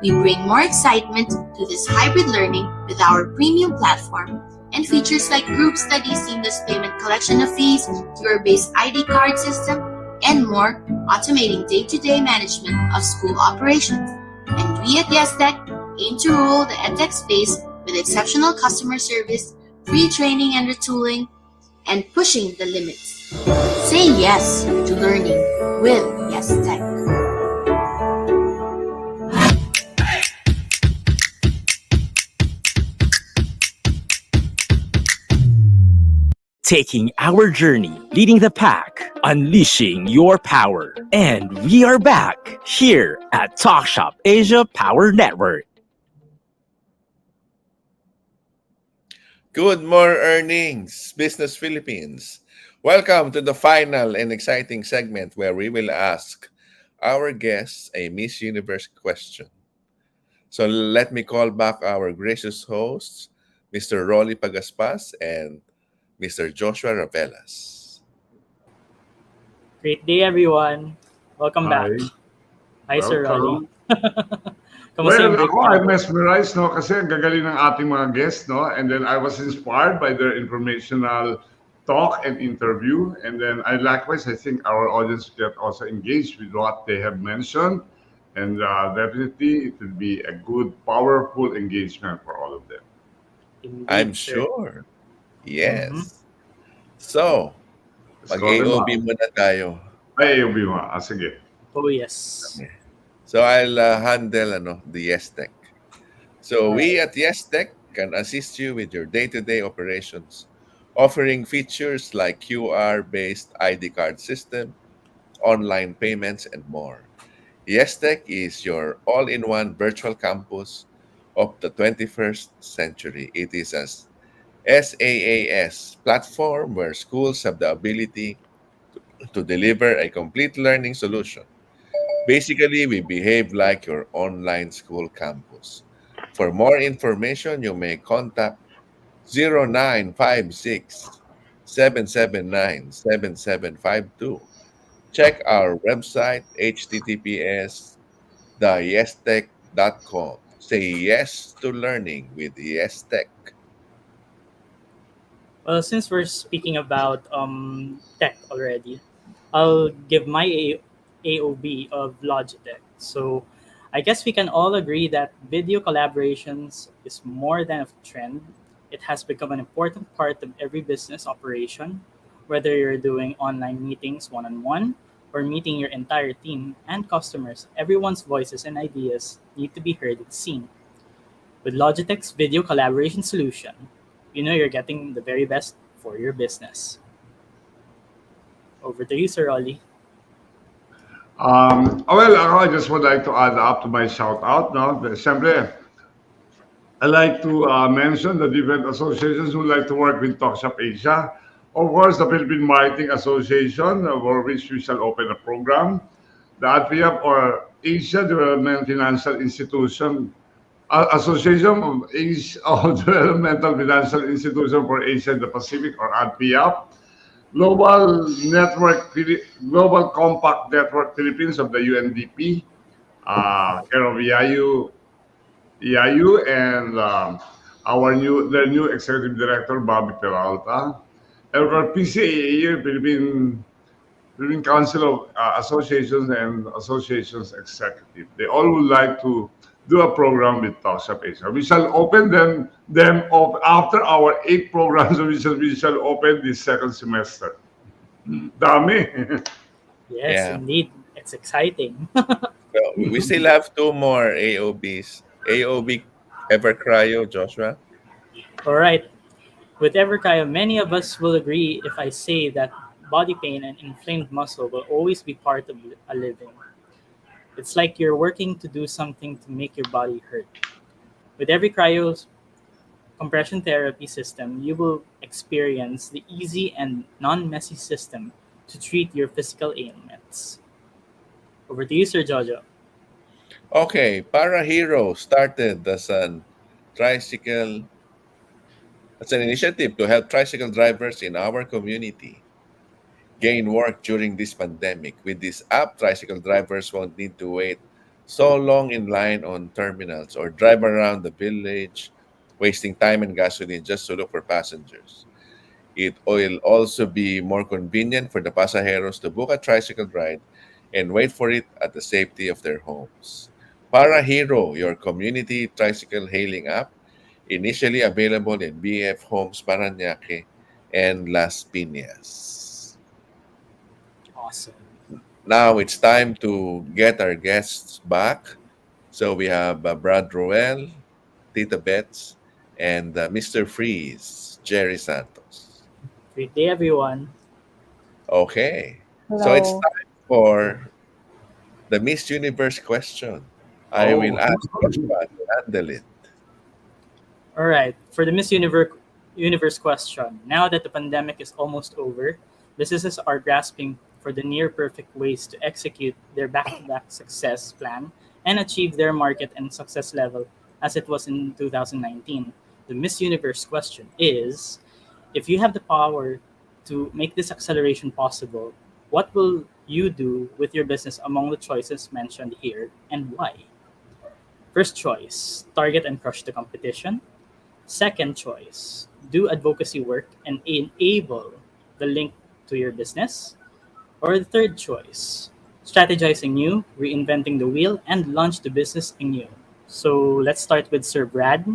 Q: We bring more excitement to this hybrid learning with our premium platform and features like group study, seamless payment collection of fees, your-based ID card system, and more, automating day-to-day management of school operations. And we at YesTech aim to rule the edtech space with exceptional customer service, free training and retooling, and pushing the limits. Say yes to learning with YesTech.
B: Taking our journey, leading the pack, unleashing your power. And we are back here at Talk.Shop.Asia Power Network.
C: Good more earnings, Business Philippines. Welcome to the final and exciting segment where we will ask our guests a Miss Universe question. So let me call back our gracious hosts, Mr. Rolly Pagaspas and Mr. Joshua Ravelas.
E: Great day, everyone. Welcome back.
D: Hi.
E: Hi, Sir
D: Welcome.
E: Rolly. Kamusta
D: Well,
E: yung break
D: ako,
E: mo?
D: I'm mesmerized, no? Kasi ang gagaling ng ating mga guests, no? And then I was inspired by their informational talk and interview. And then likewise, I think our audience get also engaged with what they have mentioned. And definitely, it will be a good, powerful engagement for all of them.
E: Indeed,
C: I'm
E: sir.
C: sure. Yes.
E: Mhm.
C: So,
D: Let's call them
C: mag-AOB
D: out.
C: muna tayo.
D: Ay, UB mo. Sige.
E: Oh, yes.
C: Okay. So I'll handle the YesTech. So we at YesTech can assist you with your day-to-day operations, offering features like QR-based ID card system, online payments, and more. YesTech is your all-in-one virtual campus of the 21st century. It is a SaaS platform where schools have the ability to deliver a complete learning solution. Basically, we behave like your online school campus. For more information, you may contact 0956 779 7752. Check our website, https theyestech.com. Say yes to learning with YesTech.
E: Well, since we're speaking about tech already, I'll give my AOB of Logitech. So I guess we can all agree that video collaborations is more than a trend. It has become an important part of every business operation, whether you're doing online meetings one on one or meeting your entire team and customers. Everyone's voices and ideas need to be heard and seen. With Logitech's video collaboration solution, you know you're getting the very best for your business. Over to you, Sir Ollie.
D: I just would like to add up to my shout out. No, siyempre, I like to mention the different associations who like to work with Talk.Shop Asia. Of course, the Philippine Marketing Association, for which we shall open a program. The ADFIAP, or Asia Development Financial Institution, Association of Asia of Developmental Financial Institution for Asia and the Pacific, or ADFIAP. Global Compact Network Philippines of the UNDP, care of EIU, and their new executive director, Bobby Peralta, and our PCAA, Philippine Council of Associations and Associations Executive. They all would like to do a program with Talk.Shop Asia. We shall open them up after our 8 programs. We shall open this second semester. Dami.
E: Yes,
C: Yeah.
E: indeed. It's exciting.
C: Well, we still have 2 more AOBs. AOB Ever Cryo, Joshua.
E: All right. With Everkaya, many of us will agree if I say that body pain and inflamed muscle will always be part of a living. It's like you're working to do something to make your body hurt. With every cryo's compression therapy system, you will experience the easy and non-messy system to treat your physical ailments. Over to you, Sir Jojo.
C: Okay, Para Hero started tricycle as an initiative to help tricycle drivers in our community gain work during this pandemic. With this app, tricycle drivers won't need to wait so long in line on terminals or drive around the village, wasting time and gasoline just to look for passengers. It will also be more convenient for the passengers to book a tricycle ride and wait for it at the safety of their homes. Para Hero, your community tricycle hailing app, initially available in BF Homes Paranaque and Las Piñas.
E: Awesome.
C: Now it's time to get our guests back. So we have Brad Roel, Tita Betts, and Mr. Freeze, Jerry Santos.
E: Great day, everyone.
C: Okay. So it's
J: Hello.
C: time for the Miss Universe question. I will
D: Oh.
C: ask Joshua to handle it.
E: All right. For the Miss Universe question, now that the pandemic is almost over, businesses are grasping for the near perfect ways to execute their back-to-back success plan and achieve their market and success level as it was in 2019. The Miss Universe question is, if you have the power to make this acceleration possible, what will you do with your business among the choices mentioned here and why? First choice, target and crush the competition. Second choice, do advocacy work and enable the link to your business. Or the third choice, strategizing new, reinventing the wheel, and launch the business anew. So let's start with Sir Brad,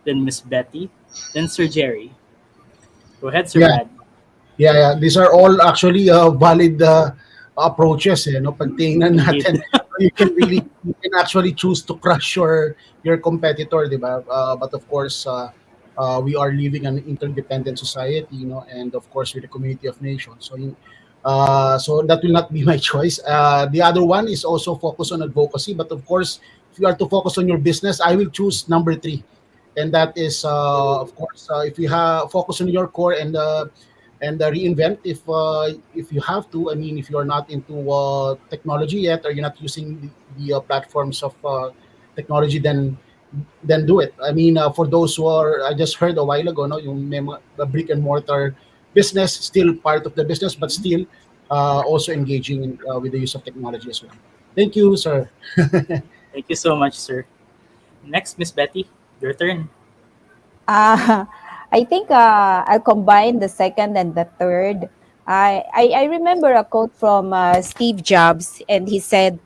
E: then Miss Betty, then Sir Jerry. Go ahead, Sir
G: Yeah,
E: Brad.
G: yeah. These are all actually valid approaches. No? Pag tingnan
E: Indeed.
G: natin, you can actually choose to crush your competitor, di ba? But of course, we are living an interdependent society, and of course with a community of nations. So that will not be my choice. The other one is also focus on advocacy, but of course, if you are to focus on your business, I will choose number 3, and that is of course if you have focus on your core and reinvent if you have to. I mean, if you're not into technology yet, or you're not using the platforms of technology, then do it. I mean, for those who are, I just heard a while ago, no, the brick and mortar business still part of the business, but still also engaging with the use of technology as well. Thank you, sir.
E: Thank you so much, sir. Next, Miss Betty, your turn.
J: I think I'll combine the second and the third. I remember a quote from Steve Jobs, and he said,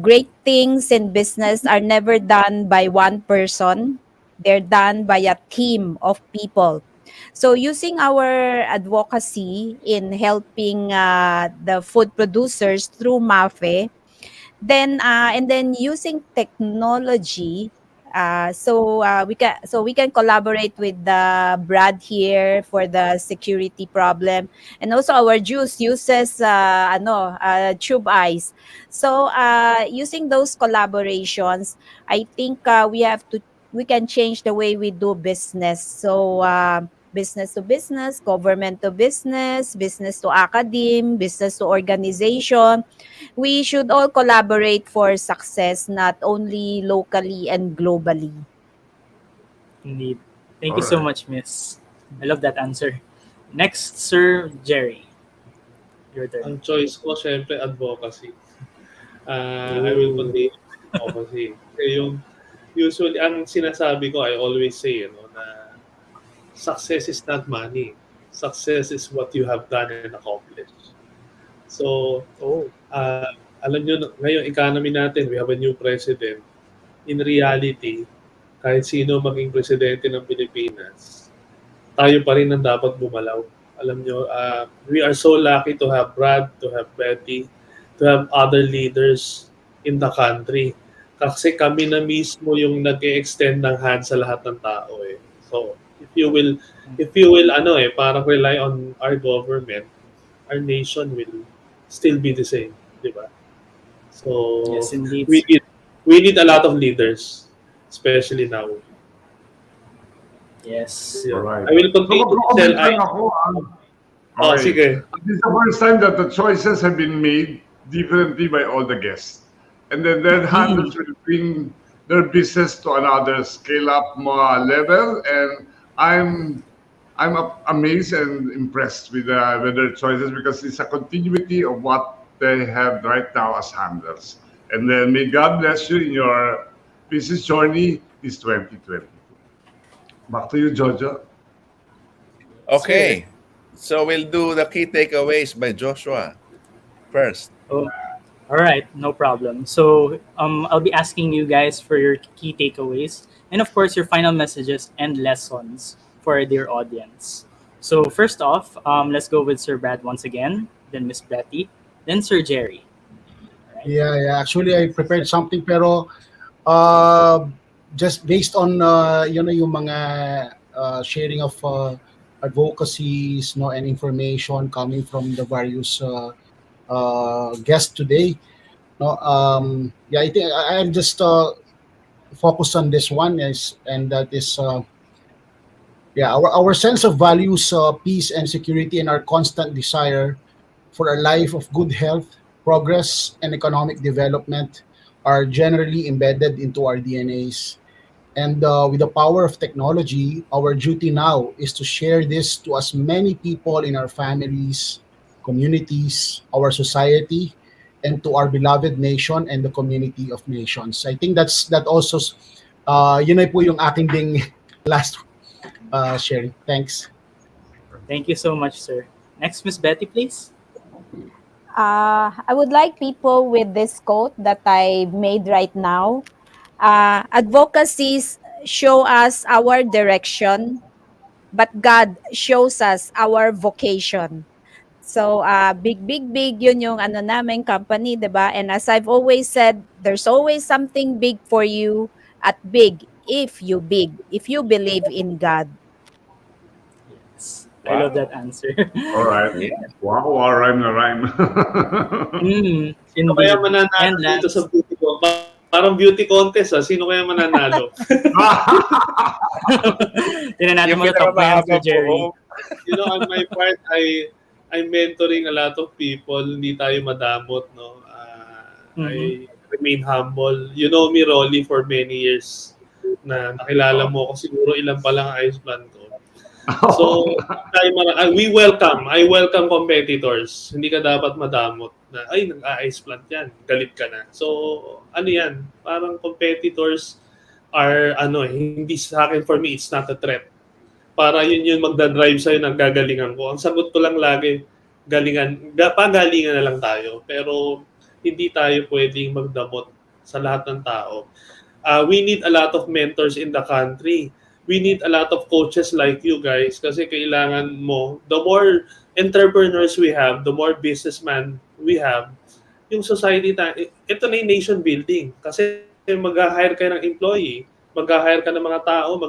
J: great things in business are never done by one person, they're done by a team of people. So, using our advocacy in helping the food producers through MAFE, then using technology, we can collaborate with the Brad here for the security problem, and also our juice uses tube eyes. So using those collaborations, I think we can change the way we do business. So business to business, government to business, business to academe, business to organization, we should all collaborate for success, not only locally and globally.
E: Indeed. Thank
D: All
E: you so
D: right.
E: much, Miss. I love that answer. Next, Sir Jerry. Your turn.
L: Ang choice ko, syempre, advocacy. I will
E: Ooh.
L: continue with advocacy. Kasi usually, ang sinasabi ko, I always say, na success is not money. Success is what you have done and accomplished. So,
E: Oh.
L: alam nyo, ngayong economy natin, we have a new president. In reality, kahit sino maging presidente ng Pilipinas, tayo pa rin ang dapat bumalaw. Alam nyo, we are so lucky to have Brad, to have Betty, to have other leaders in the country. Kasi kami na mismo yung nag-extend ng hand sa lahat ng tao eh. So, if you will parang rely on our government, our nation will still be the same, di ba?
E: Yes,
L: So,
E: indeed,
L: we
E: sir.
L: need we need a lot of leaders, especially now.
E: Yes.
D: All
L: Yun.
D: right.
L: I will
D: So
L: continue to sell
D: mag-comment lang
L: ice.
D: ako. Okay.
L: Sige.
D: This is the first time that the choices have been made differently by all the guests. And then their handles will bring their business to another scale up level. And I'm amazed and impressed with their choices because it's a continuity of what they have right now as handlers. And then may God bless you in your business journey this 2022. Back to you, Jojo.
E: Sir.
C: Okay. So we'll do the key takeaways by Joshua first.
E: Oh, all right, no problem. So I'll be asking you guys for your key takeaways and, of course, your final messages and lessons for our dear audience. So first off, let's go with Sir Brad once again, then Miss Betty, then Sir Jerry. All right.
G: Yeah. Actually, I prepared something pero uh, just based on yung mga sharing of advocacies, no, and information coming from the various guests today. No, yeah, I think I'll just focus on this one is, and that is yeah, our sense of values, peace and security, and our constant desire for a life of good health, progress, and economic development are generally embedded into our DNAs. And with the power of technology, our duty now is to share this to as many people in our families, communities, our society, and to our beloved nation and the community of nations. I think that also, yun na po yung aking ding last sharing. Thanks.
E: Thank you so much, sir. Next, Miss Betty, please.
J: I would like people with this quote that I made right now. Advocacies show us our direction, but God shows us our vocation. So, big, yun yung ano namin company, 'di ba? And as I've always said, there's always something big for you at if you believe in God.
E: Yes, I love that
C: Wow.
E: answer.
D: All right.
C: Yeah.
D: Wow, rhyme na rhyme.
L: Sino kaya
E: Indeed.
L: mananalo
E: And
L: dito sa
E: last,
L: beauty contest? Parang beauty contest, ah. Sino kaya mananalo?
E: tinan natin
C: Yung
E: mga top na yan, Sir
C: pinakamahabang
E: Jerry.
C: buhok.
L: On my part, I'm mentoring a lot of people. Hindi tayo madamot, no? I remain humble. You know me, Rolly, for many years na nakilala mo ako. Siguro ilan pa lang ayos plan ko. So, I welcome competitors. Hindi ka dapat madamot na, ay, nag-ice plant yan, galit ka na. So, ano yan, parang competitors are, hindi sa akin, for me, it's not a threat. para yun yung magdadrive sa'yo ng gagalingan ko. Ang sagot ko lang lagi, pagalingan na lang tayo. Pero hindi tayo pwedeng magdamot sa lahat ng tao. We need a lot of mentors in the country. We need a lot of coaches like you guys kasi kailangan mo, the more entrepreneurs we have, the more businessmen we have, yung society, ito na yung nation building. Kasi mag-hire ka ng employee, mag-hire ka ng mga tao,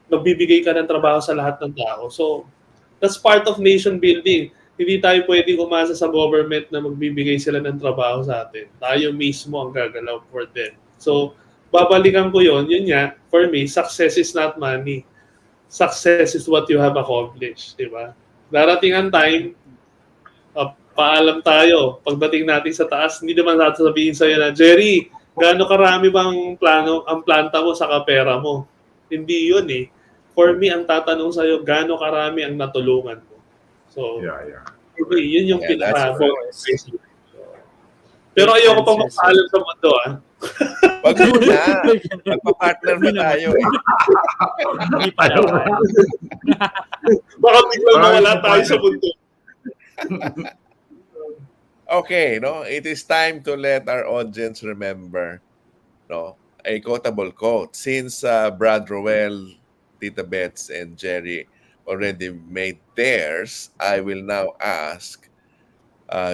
L: magbibigay ka ng trabaho sa lahat ng tao. So, that's part of nation building. Hindi tayo pwedeng umasa sa government na magbibigay sila ng trabaho sa atin. Tayo mismo ang gagalaw for them. So, babalikan ko yun nga, for me, success is not money. Success is what you have accomplished, di ba? Darating ang time, paalam tayo. Pagdating natin sa taas, hindi naman natin sabihin sa'yo na, Jerry, gaano karami bang ang planta mo sa kapera mo? Hindi yun eh. For me, ang tatanong sa'yo, gaano karami ang natulungan mo? So, yun yung pinaka-focus. Pero ayoko pang magpaalam sa mundo, ah.
C: Wag mo na. Magpa-partner ba tayo eh?
E: Hindi pa naman.
L: Baka biglang mawala tayo sa mundo.
C: Okay, no? It is time to let our audience remember, no, a quotable quote. Since Brad Roel, Tita Bets, and Jerry already made theirs, I will now ask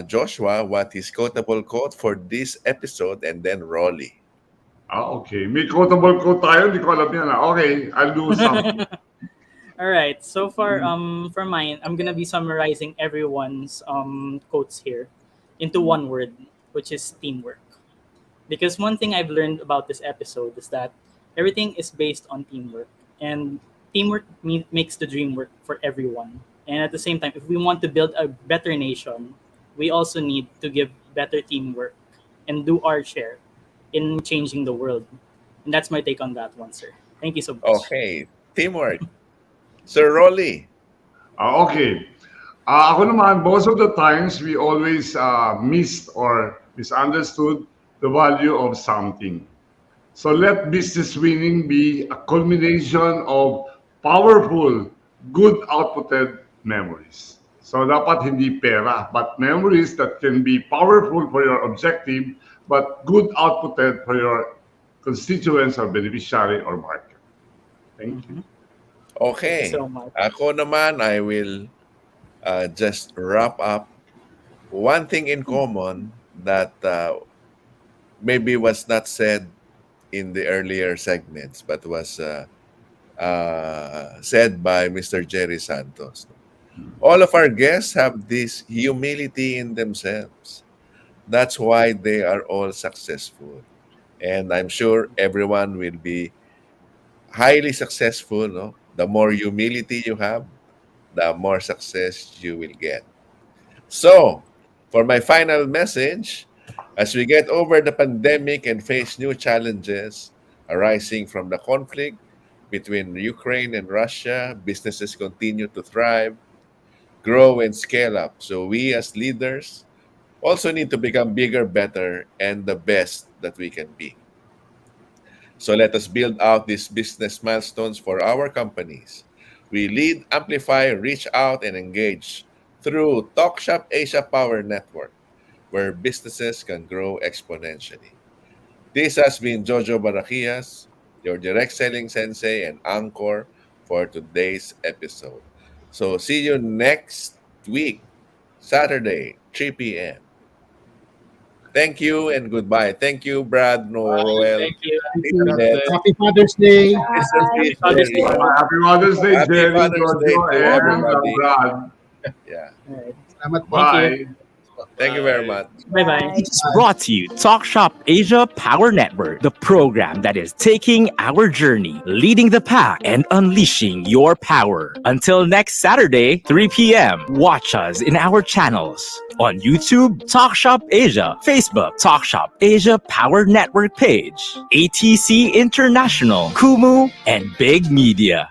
C: Joshua what his quotable quote for this episode, and then Rolly.
D: Okay. May quotable quote tayo. Hindi ko alam yan. Okay, I'll do something.
E: All right. So far, for mine, I'm gonna be summarizing everyone's quotes here into one word, which is teamwork. Because one thing I've learned about this episode is that everything is based on teamwork, and teamwork makes the dream work for everyone. And at the same time, if we want to build a better nation, we also need to give better teamwork and do our share in changing the world. And that's my take on that one, sir. Thank you so much.
C: Okay. Teamwork. Sir Rolly.
D: Okay. Ako naman, most of the times, we always missed or misunderstood the value of something. So let business winning be a culmination of powerful, good outputted memories. So dapat hindi pera, but memories that can be powerful for your objective, but good outputted for your constituents or beneficiary or market. Thank you.
C: Okay.
E: Thank you so much.
C: Ako naman, I will just wrap up. One thing in common that maybe was not said in the earlier segments, but was said by Mr. Jerry Santos. All of our guests have this humility in themselves. That's why they are all successful. And I'm sure everyone will be highly successful. No? The more humility you have, the more success you will get. So, for my final message, as we get over the pandemic and face new challenges arising from the conflict between Ukraine and Russia, businesses continue to thrive, grow, and scale up. So we as leaders also need to become bigger, better, and the best that we can be. So let us build out these business milestones for our companies. We lead, amplify, reach out, and engage through Talk.Shop.Asia Power Network, where businesses can grow exponentially. This has been Jojo Barakias, your direct selling sensei and anchor for today's episode. So see you next week, Saturday, 3 p.m. Thank you and goodbye. Thank you, Brad, Roel.
E: Thank you.
G: Happy Father's Day.
C: Happy
D: Father's Day,
C: Happy
D: Jerry,
C: Father's Day
D: Jojo,
C: to
D: and
C: everybody.
D: Brad.
C: Yeah.
E: All right.
G: Salamat po.
D: Bye.
C: Thank you very much.
E: Bye-bye.
B: It's brought to you Talk Shop Asia Power Network, the program that is taking our journey, leading the pack, and unleashing your power. Until next Saturday, 3 p.m., watch us in our channels on YouTube, Talk Shop Asia, Facebook, Talk Shop Asia Power Network page, ATC International, Kumu, and Big Media.